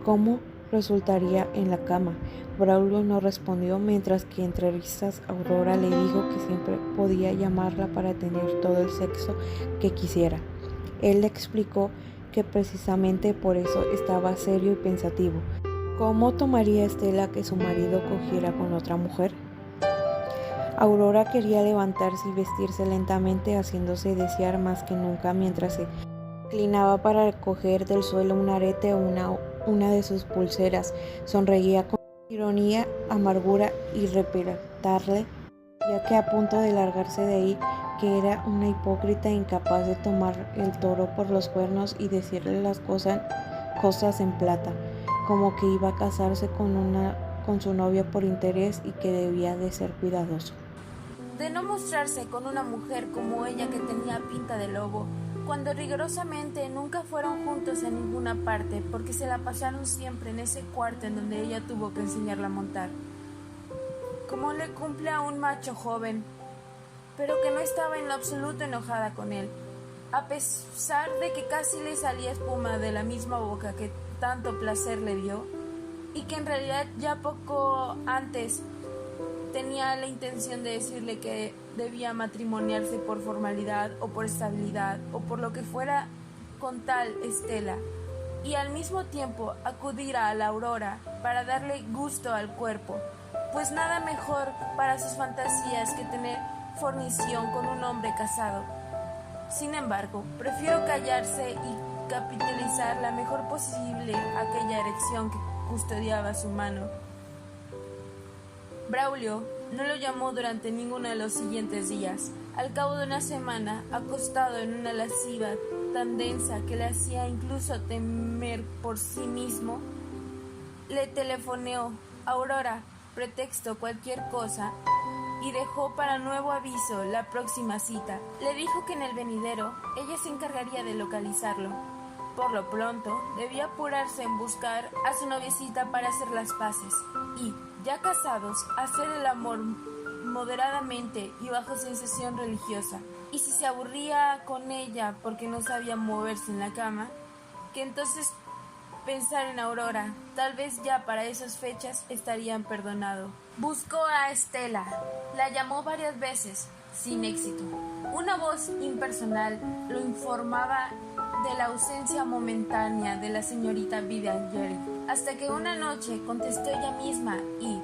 ¿cómo resultaría en la cama? Braulio no respondió, mientras que entre risas Aurora le dijo que siempre podía llamarla para tener todo el sexo que quisiera. Él le explicó que precisamente por eso estaba serio y pensativo. ¿Cómo tomaría Estela que su marido cogiera con otra mujer? Aurora quería levantarse y vestirse lentamente, haciéndose desear más que nunca mientras se inclinaba para recoger del suelo un arete o una de sus pulseras. Sonreía con ironía, amargura y repentarle, ya que a punto de largarse de ahí, que era una hipócrita incapaz de tomar el toro por los cuernos y decirle las cosas en plata, como que iba a casarse con su novia por interés y que debía de ser cuidadoso. De no mostrarse con una mujer como ella que tenía pinta de lobo, cuando rigurosamente nunca fueron juntos a ninguna parte, porque se la pasaron siempre en ese cuarto en donde ella tuvo que enseñarla a montar. Como le cumple a un macho joven, pero que no estaba en lo absoluto enojada con él, a pesar de que casi le salía espuma de la misma boca que tanto placer le dio, y que en realidad ya poco antes tenía la intención de decirle que debía matrimoniarse por formalidad o por estabilidad o por lo que fuera con tal Estela, y al mismo tiempo acudir a la Aurora para darle gusto al cuerpo, pues nada mejor para sus fantasías que tener fornición con un hombre casado. Sin embargo, prefiero callarse y capitalizar la mejor posible aquella erección que custodiaba su mano. Braulio no lo llamó durante ninguno de los siguientes días. Al cabo de una semana, acostado en una lasciva tan densa que le hacía incluso temer por sí mismo, le telefoneó. Aurora pretextó cualquier cosa y dejó para nuevo aviso la próxima cita. Le dijo que en el venidero ella se encargaría de localizarlo. Por lo pronto, debía apurarse en buscar a su noviecita para hacer las paces y, ya casados, hacer el amor moderadamente y bajo sensación religiosa. Y si se aburría con ella porque no sabía moverse en la cama, que entonces pensar en Aurora. Tal vez ya para esas fechas estarían perdonado. Buscó a Estela. La llamó varias veces, sin éxito. Una voz impersonal lo informaba de la ausencia momentánea de la señorita Vidangeri, hasta que una noche contestó ella misma y,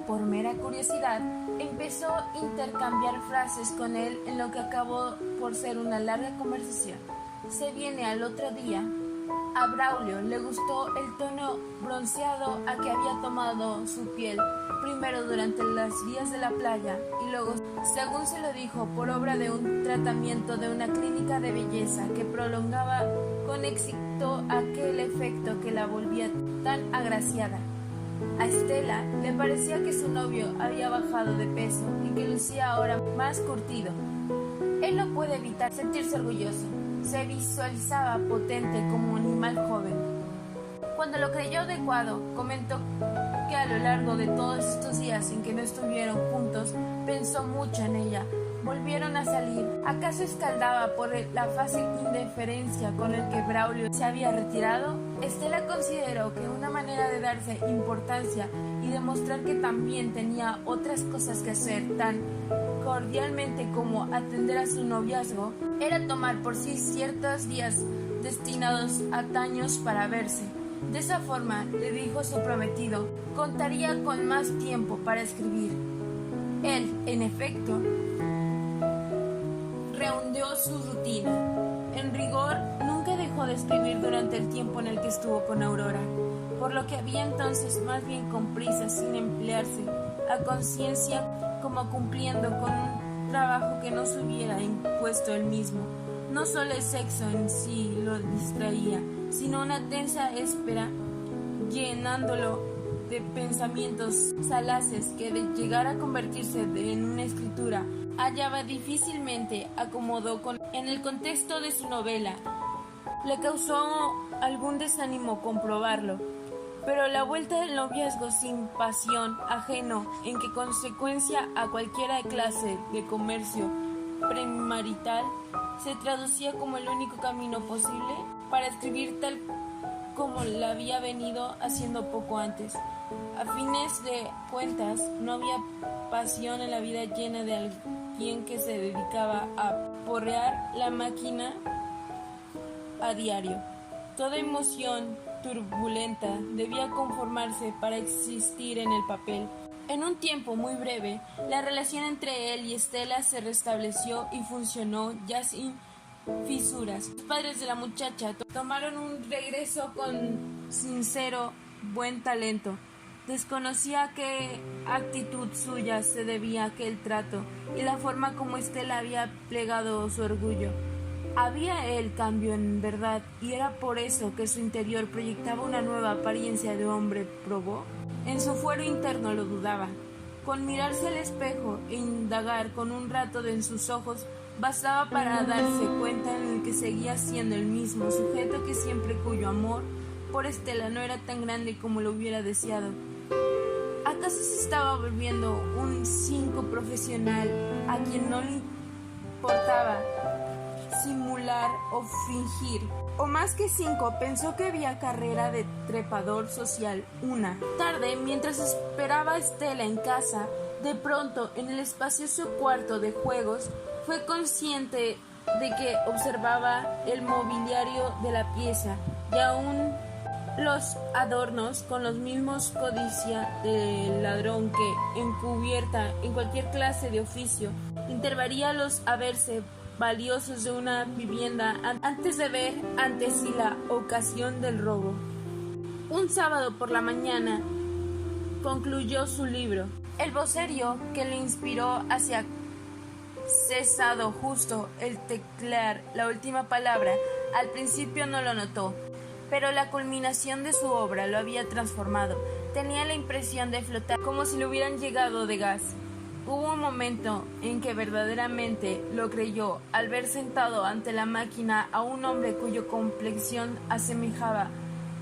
por mera curiosidad, empezó a intercambiar frases con él en lo que acabó por ser una larga conversación. Se viene al otro día. A Braulio le gustó el tono bronceado a que había tomado su piel, primero durante los días de la playa y luego, según se lo dijo, por obra de un tratamiento de una clínica de belleza que prolongaba con éxito aquel efecto que la volvía tan agraciada. A Estela le parecía que su novio había bajado de peso y que lucía ahora más curtido. Él no puede evitar sentirse orgulloso. Se visualizaba potente como un animal joven. Cuando lo creyó adecuado, comentó que a lo largo de todos estos días en que no estuvieron juntos, pensó mucho en ella. Volvieron a salir. ¿Acaso escaldaba por la fácil indiferencia con el que Braulio se había retirado? Estela consideró que una manera de darse importancia y demostrar que también tenía otras cosas que hacer tan cordialmente como atender a su noviazgo era tomar por sí ciertos días destinados a años para verse. De esa forma, le dijo a su prometido, contaría con más tiempo para escribir. Él, en efecto, rehundió su rutina. En rigor, nunca dejó de escribir durante el tiempo en el que estuvo con Aurora, por lo que había entonces más bien con prisa, sin emplearse a conciencia, como cumpliendo con un trabajo que no se hubiera impuesto él mismo. No solo el sexo en sí lo distraía, sino una tensa espera llenándolo de pensamientos salaces que de llegar a convertirse en una escritura hallaba difícilmente acomodó en el contexto de su novela. Le causó algún desánimo comprobarlo, pero la vuelta del noviazgo sin pasión, ajeno en que consecuencia a cualquiera clase de comercio premarital, se traducía como el único camino posible para escribir tal como la había venido haciendo poco antes. A fines de cuentas, no había pasión en la vida llena de alguien que se dedicaba a porrear la máquina a diario. Toda emoción turbulenta debía conformarse para existir en el papel. En un tiempo muy breve, la relación entre él y Estela se restableció y funcionó ya sin fisuras. Los padres de la muchacha tomaron un regreso con sincero buen talento. Desconocía a qué actitud suya se debía aquel trato y la forma como Estela había plegado su orgullo. Había el cambio en verdad y era por eso que su interior proyectaba una nueva apariencia de hombre probó. En su fuero interno lo dudaba. Con mirarse al espejo e indagar con un rato en sus ojos bastaba para darse cuenta en el que seguía siendo el mismo sujeto que siempre, cuyo amor por Estela no era tan grande como lo hubiera deseado. ¿Acaso se estaba volviendo un cinco profesional a quien no le importaba simular o fingir? O más que cinco, pensó que había carrera de trepador social. Una tarde, mientras esperaba a Estela en casa, de pronto, en el espacioso cuarto de juegos, fue consciente de que observaba el mobiliario de la pieza y aún los adornos con los mismos codicia del ladrón que, encubierta en cualquier clase de oficio, intervaría los haberse valiosos de una vivienda antes de ver ante sí la ocasión del robo. Un sábado por la mañana concluyó su libro. El vocerío que le inspiró hacia cesado justo el teclear la última palabra. Al principio no lo notó, pero la culminación de su obra lo había transformado. Tenía la impresión de flotar como si le hubieran llegado de gas. Hubo un momento en que verdaderamente lo creyó al ver sentado ante la máquina a un hombre cuya complexión asemejaba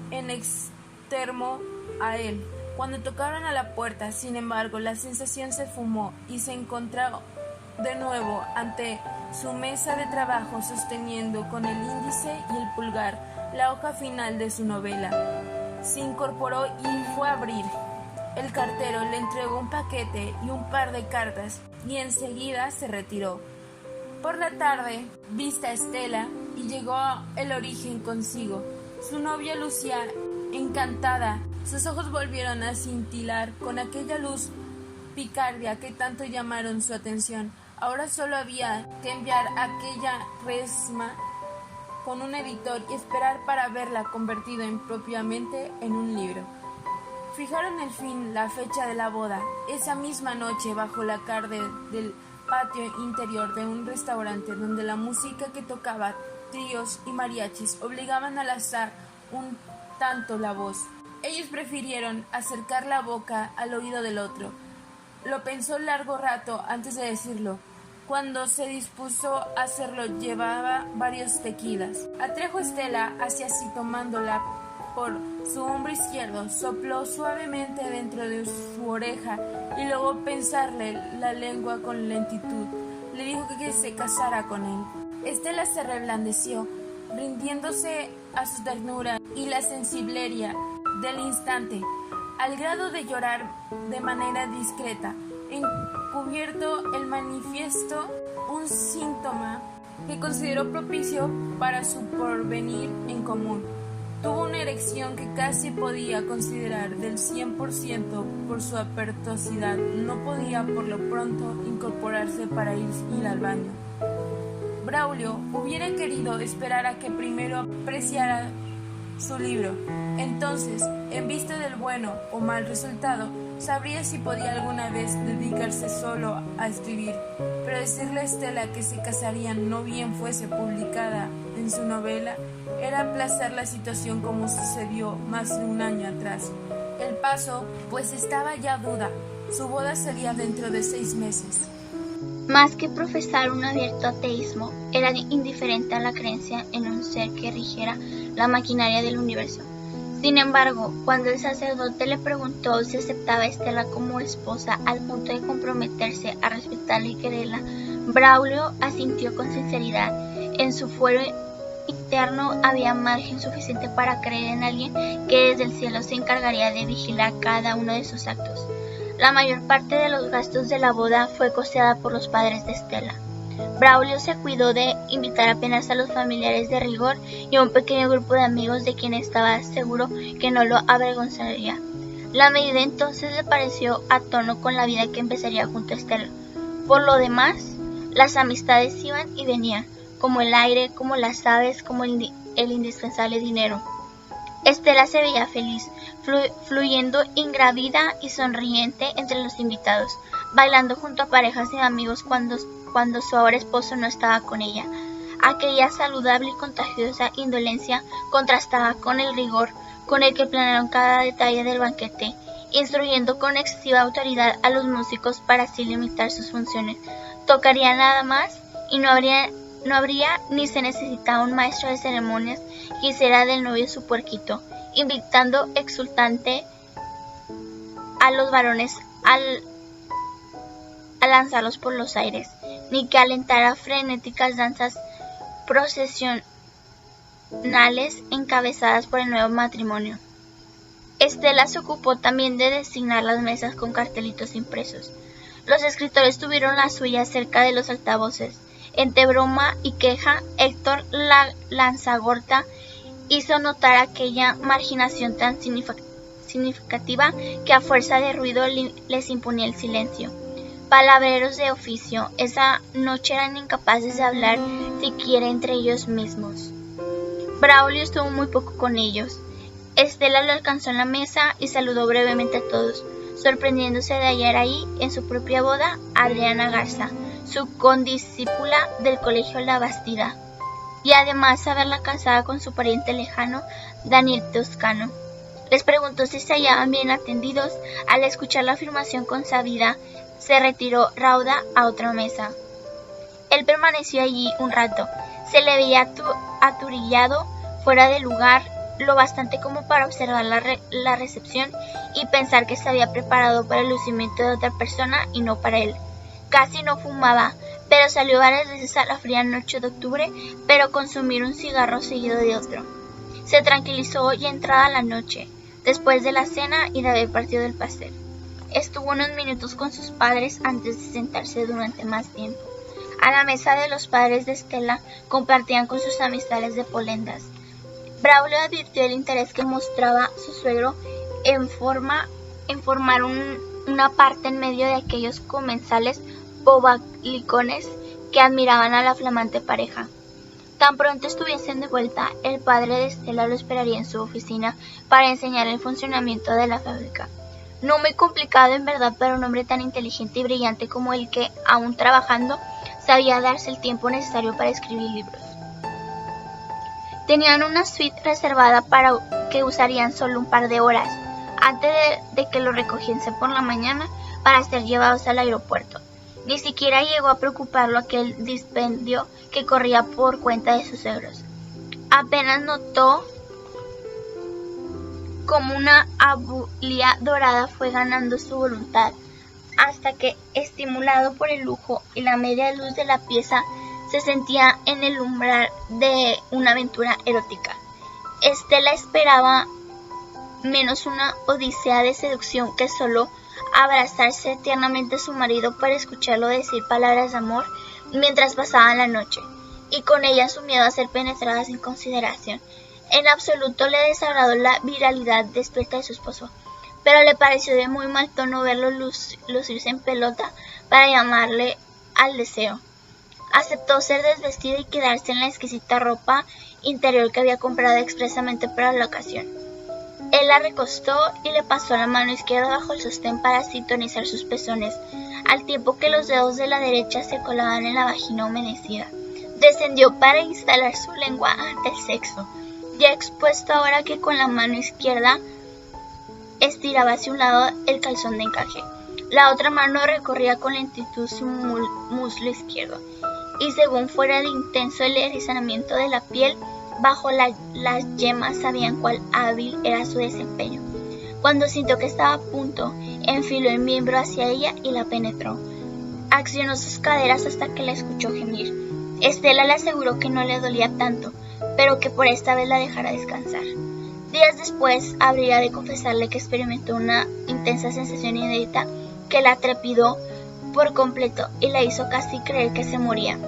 en extremo a él. Cuando tocaron a la puerta, sin embargo, la sensación se fumó y se encontró de nuevo ante su mesa de trabajo sosteniendo con el índice y el pulgar la hoja final de su novela. Se incorporó y fue a abrir. El cartero le entregó un paquete y un par de cartas y enseguida se retiró. Por la tarde, vista a Estela y llegó el origen consigo. Su novia lucía encantada. Sus ojos volvieron a cintilar con aquella luz picardia que tanto llamaron su atención. Ahora solo había que enviar aquella resma con un editor y esperar para verla convertida impropiamente en un libro. Fijaron al fin la fecha de la boda, esa misma noche bajo la carde del patio interior de un restaurante donde la música que tocaba tríos y mariachis obligaban a alzar un tanto la voz. Ellos prefirieron acercar la boca al oído del otro. Lo pensó largo rato antes de decirlo. Cuando se dispuso a hacerlo llevaba varios tequilas. Atrajo a Estela hacia sí tomándola por su hombro izquierdo, sopló suavemente dentro de su oreja y luego pensarle la lengua con lentitud. Le dijo que se casara con él. Estela se reblandeció, rindiéndose a su ternura y la sensiblería del instante, al grado de llorar de manera discreta, encubierto el manifiesto, un síntoma que consideró propicio para su porvenir en común. Tuvo una erección que casi podía considerar del 100% por su apertosidad. No podía por lo pronto incorporarse para ir al baño. Braulio hubiera querido esperar a que primero apreciara su libro. Entonces, en vista del bueno o mal resultado, sabría si podía alguna vez dedicarse solo a escribir. Pero decirle a Estela que se casarían no bien fuese publicada en su novela era aplazar la situación como sucedió más de un año atrás. El paso, pues estaba ya duda. Su boda sería dentro de 6 meses. Más que profesar un abierto ateísmo, era indiferente a la creencia en un ser que rigiera la maquinaria del universo. Sin embargo, cuando el sacerdote le preguntó si aceptaba a Estela como esposa al punto de comprometerse a respetarla y quererla, Braulio asintió con sinceridad. En su fuero interno había margen suficiente para creer en alguien que desde el cielo se encargaría de vigilar cada uno de sus actos. La mayor parte de los gastos de la boda fue costeada por los padres de Estela. Braulio se cuidó de invitar apenas a los familiares de rigor y a un pequeño grupo de amigos de quien estaba seguro que no lo avergonzaría. La medida entonces le pareció a tono con la vida que empezaría junto a Estela. Por lo demás, las amistades iban y venían, como el aire, como las aves, como el indispensable dinero. Estela se veía feliz, fluyendo ingrávida y sonriente entre los invitados, bailando junto a parejas de amigos cuando su ahora esposo no estaba con ella. Aquella saludable y contagiosa indolencia contrastaba con el rigor con el que planearon cada detalle del banquete, instruyendo con excesiva autoridad a los músicos para así limitar sus funciones. Tocaría nada más y no habría ni se necesitaba un maestro de ceremonias que hiciera del novio su puerquito, invitando exultante a los varones a lanzarlos por los aires, ni que alentara frenéticas danzas procesionales encabezadas por el nuevo matrimonio. Estela se ocupó también de designar las mesas con cartelitos impresos. Los escritores tuvieron la suya cerca de los altavoces. Entre broma y queja, Héctor Lanzagorta hizo notar aquella marginación tan significativa que a fuerza de ruido les imponía el silencio. Palabreros de oficio, esa noche eran incapaces de hablar siquiera entre ellos mismos. Braulio estuvo muy poco con ellos. Estela lo alcanzó en la mesa y saludó brevemente a todos, sorprendiéndose de hallar ahí, en su propia boda, a Adriana Garza, su condiscípula del colegio La Bastida, y además haberla casada con su pariente lejano, Daniel Toscano. Les preguntó si se hallaban bien atendidos. Al escuchar la afirmación consabida, se retiró rauda a otra mesa. Él permaneció allí un rato. Se le veía aturillado, fuera de lugar, lo bastante como para observar la recepción y pensar que se había preparado para el lucimiento de otra persona y no para él. Casi no fumaba, pero salió varias veces a la fría noche de octubre, pero consumir un cigarro seguido de otro. Se tranquilizó y entrada la noche, después de la cena y de haber partido del pastel. Estuvo unos minutos con sus padres antes de sentarse durante más tiempo. A la mesa de los padres de Stella compartían con sus amistades de Polendas. Braulio advirtió el interés que mostraba su suegro en formar una parte en medio de aquellos comensales bobalicones que admiraban a la flamante pareja. Tan pronto estuviesen de vuelta, el padre de Stella lo esperaría en su oficina para enseñar el funcionamiento de la fábrica. No muy complicado en verdad para un hombre tan inteligente y brillante como el que, aún trabajando, sabía darse el tiempo necesario para escribir libros. Tenían una suite reservada para que usarían solo un par de horas, antes de que lo recogiesen por la mañana para ser llevados al aeropuerto. Ni siquiera llegó a preocuparlo aquel dispendio que corría por cuenta de sus suegros. Apenas notó como una abulía dorada fue ganando su voluntad, hasta que, estimulado por el lujo y la media luz de la pieza, se sentía en el umbral de una aventura erótica. Stella esperaba menos una odisea de seducción que solo abrazarse tiernamente a su marido para escucharlo decir palabras de amor mientras pasaban la noche, y con ella su miedo a ser penetrada sin consideración. En absoluto le desagradó la viralidad despierta de su esposo, pero le pareció de muy mal tono verlo lucirse en pelota para llamarle al deseo. Aceptó ser desvestida y quedarse en la exquisita ropa interior que había comprado expresamente para la ocasión. Él la recostó y le pasó la mano izquierda bajo el sostén para sintonizar sus pezones, al tiempo que los dedos de la derecha se colaban en la vagina humedecida. Descendió para instalar su lengua ante el sexo, ya expuesto ahora que con la mano izquierda estiraba hacia un lado el calzón de encaje. La otra mano recorría con lentitud su muslo izquierdo, y según fuera de intenso el erizamiento de la piel, bajo las yemas sabían cuál hábil era su desempeño. Cuando sintió que estaba a punto, enfiló el miembro hacia ella y la penetró. Accionó sus caderas hasta que la escuchó gemir. Stella le aseguró que no le dolía tanto, pero que por esta vez la dejara descansar. Días después, habría de confesarle que experimentó una intensa sensación inédita que la trepidó por completo y la hizo casi creer que se moría.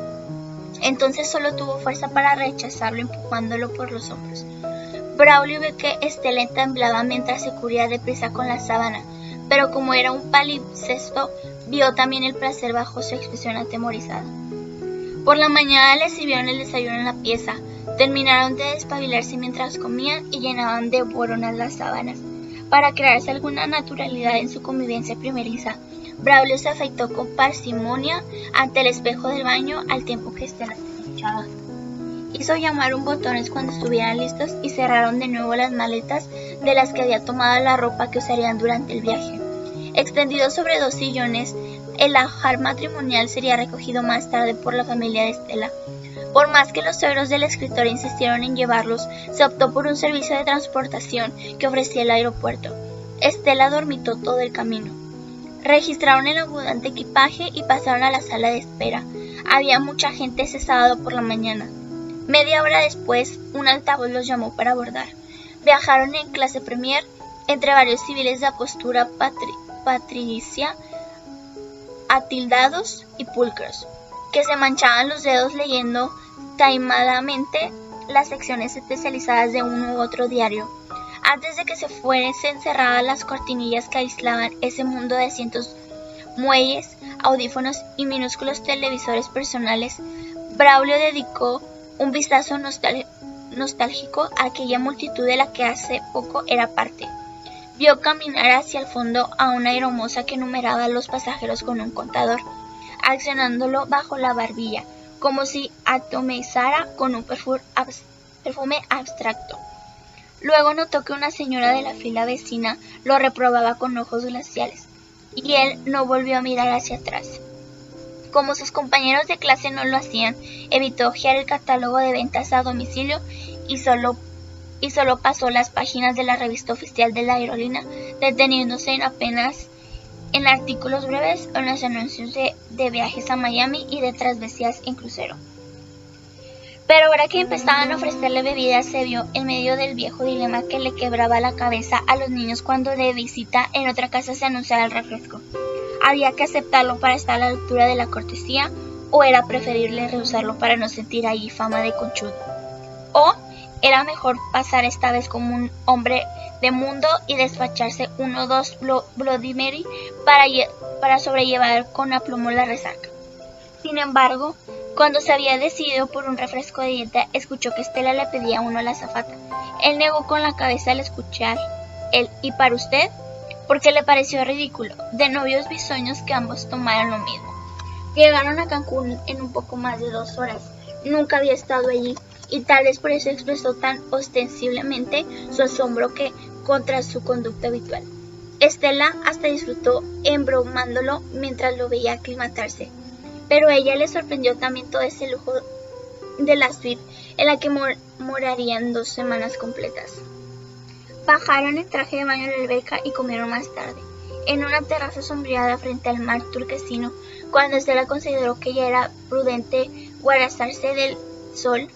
Entonces solo tuvo fuerza para rechazarlo empujándolo por los hombros. Braulio vio que Stella temblaba mientras se cubría deprisa con la sábana, pero como era un palimpsesto, vio también el placer bajo su expresión atemorizada. Por la mañana le sirvieron el desayuno en la pieza, terminaron de despabilarse mientras comían y llenaban de boronas las sábanas. Para crearse alguna naturalidad en su convivencia primeriza, Braulio se afeitó con parsimonia ante el espejo del baño al tiempo que Stella se duchaba. Hizo llamar un botones cuando estuvieran listos y cerraron de nuevo las maletas de las que había tomado la ropa que usarían durante el viaje. Extendido sobre 2 sillones, el ajuar matrimonial sería recogido más tarde por la familia de Stella. Por más que los suegros del escritor insistieron en llevarlos, se optó por un servicio de transportación que ofrecía el aeropuerto. Stella dormitó todo el camino. Registraron el abundante equipaje y pasaron a la sala de espera. Había mucha gente ese sábado por la mañana. Media hora después, un altavoz los llamó para abordar. Viajaron en clase premier entre varios civiles de apostura patricia, atildados y pulcros, que se manchaban los dedos leyendo taimadamente las secciones especializadas de uno u otro diario. Antes de que se fuesen cerradas las cortinillas que aislaban ese mundo de cientos muelles, audífonos y minúsculos televisores personales, Braulio dedicó un vistazo nostálgico a aquella multitud de la que hace poco era parte. Vio caminar hacia el fondo a una aeromoza que numeraba a los pasajeros con un contador, accionándolo bajo la barbilla, como si atomizara con un perfume abstracto. Luego notó que una señora de la fila vecina lo reprobaba con ojos glaciales, y él no volvió a mirar hacia atrás. Como sus compañeros de clase no lo hacían, evitó hojear el catálogo de ventas a domicilio y y solo pasó las páginas de la revista oficial de la aerolínea, deteniéndose en artículos breves o en los anuncios de viajes a Miami y de travesías en crucero. Pero ahora que empezaban a ofrecerle bebidas, se vio en medio del viejo dilema que le quebraba la cabeza a los niños cuando de visita en otra casa se anunciara el refresco. ¿Había que aceptarlo para estar a la altura de la cortesía o era preferible rehusarlo para no sentir allí fama de conchudo? ¿O era mejor pasar esta vez como un hombre de mundo y despacharse 1 o 2 Bloody Mary para sobrellevar con aplomo la resaca? Sin embargo, cuando se había decidido por un refresco de dieta, escuchó que Estela le pedía uno a la azafata. Él negó con la cabeza al escuchar el ¿y para usted?, porque le pareció ridículo, de novios bisoños que ambos tomaran lo mismo. Llegaron a Cancún en un poco más de 2 horas. Nunca había estado allí, y tal vez por eso expresó tan ostensiblemente su asombro contra su conducta habitual. Estela hasta disfrutó embromándolo mientras lo veía aclimatarse. Pero a ella le sorprendió también todo ese lujo de la suite en la que morarían 2 semanas completas. Bajaron en traje de baño a la alberca y comieron más tarde, en una terraza sombreada frente al mar turquesino. Cuando Estela consideró que ya era prudente guarazarse del sol,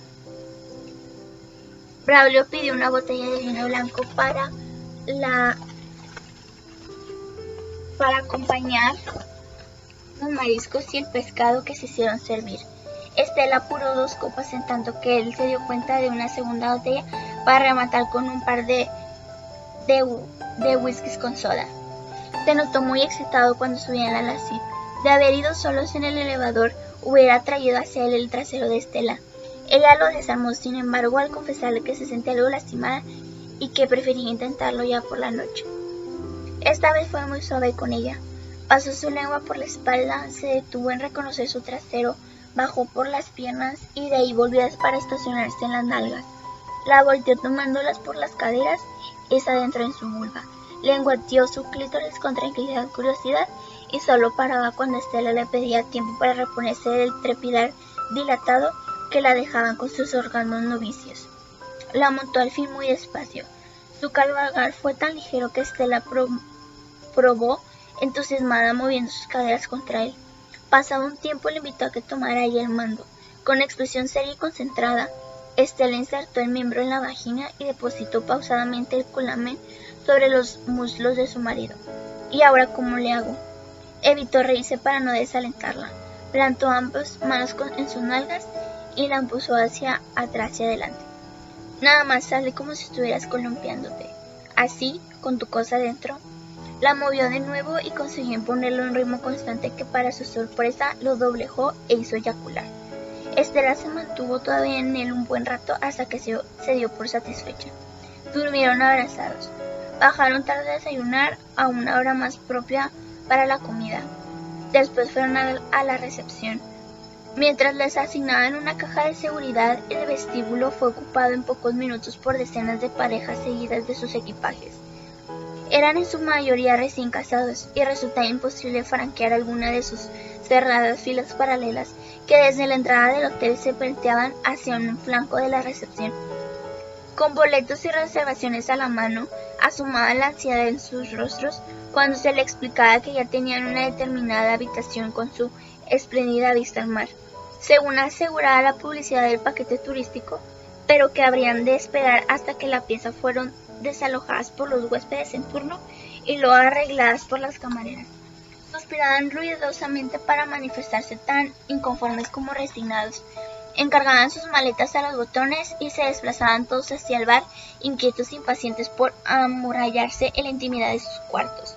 Braulio pidió una botella de vino blanco para acompañar los mariscos y el pescado que se hicieron servir. Estela apuró 2 copas en tanto que él se dio cuenta de una segunda botella para rematar con un par de whiskies con soda. Se notó muy excitado cuando subían a la suite. De haber ido solos en el elevador, hubiera traído hacia él el trasero de Estela. Ella lo desarmó, sin embargo, al confesarle que se sentía algo lastimada y que prefería intentarlo ya por la noche. Esta vez fue muy suave con ella. Pasó su lengua por la espalda, se detuvo en reconocer su trasero, bajó por las piernas y de ahí volvió para estacionarse en las nalgas. La volteó tomándolas por las caderas y se adentró en su vulva. Lengüeteó su clítoris con tranquilidad y curiosidad y solo paraba cuando Estela le pedía tiempo para reponerse del trepidar dilatado que la dejaban con sus orgasmos novicios. La montó al fin muy despacio. Su cabalgar fue tan ligero que Estela probó entusiasmada moviendo sus caderas contra él. Pasado un tiempo le invitó a que tomara ella el mando. Con expresión seria y concentrada, Estela insertó el miembro en la vagina y depositó pausadamente el culamen sobre los muslos de su marido. ¿Y ahora cómo le hago? Evitó reírse para no desalentarla. Plantó ambas manos en sus nalgas y la empujó hacia atrás y adelante. Nada más sale como si estuvieras columpiándote. Así, con tu cosa dentro. La movió de nuevo y consiguió imponerle un ritmo constante que para su sorpresa lo doblejó e hizo eyacular. Estela se mantuvo todavía en él un buen rato hasta que se dio por satisfecha. Durmieron abrazados. Bajaron tarde a desayunar a una hora más propia para la comida. Después fueron a la recepción. Mientras les asignaban una caja de seguridad, el vestíbulo fue ocupado en pocos minutos por decenas de parejas seguidas de sus equipajes. Eran en su mayoría recién casados y resultaba imposible franquear alguna de sus cerradas filas paralelas que desde la entrada del hotel se volteaban hacia un flanco de la recepción. Con boletos y reservaciones a la mano, asomaba la ansiedad en sus rostros cuando se le explicaba que ya tenían una determinada habitación con su espléndida vista al mar, según aseguraba la publicidad del paquete turístico, pero que habrían de esperar hasta que la pieza fueron desalojadas por los huéspedes en turno y luego arregladas por las camareras. Suspiraban ruidosamente para manifestarse tan inconformes como resignados. Encargaban sus maletas a los botones y se desplazaban todos hacia el bar, inquietos e impacientes por amurallarse en la intimidad de sus cuartos.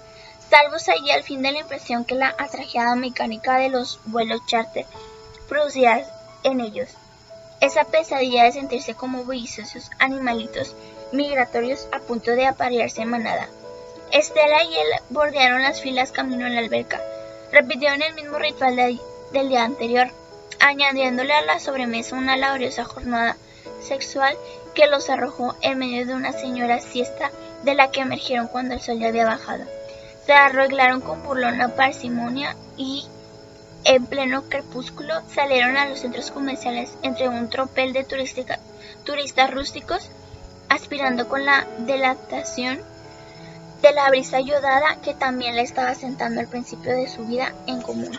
Salvo allí al fin de la impresión que la atrajeada mecánica de los vuelos charter producía en ellos. Esa pesadilla de sentirse como bulliciosos animalitos migratorios a punto de aparearse en manada. Estela y él bordearon las filas camino a la alberca. Repitieron el mismo ritual del día anterior, añadiéndole a la sobremesa una laboriosa jornada sexual que los arrojó en medio de una señora siesta de la que emergieron cuando el sol ya había bajado. Se arreglaron con burlona parsimonia y, en pleno crepúsculo, salieron a los centros comerciales entre un tropel de turistas rústicos aspirando con la dilatación de la brisa ayudada que también le estaba sentando al principio de su vida en común.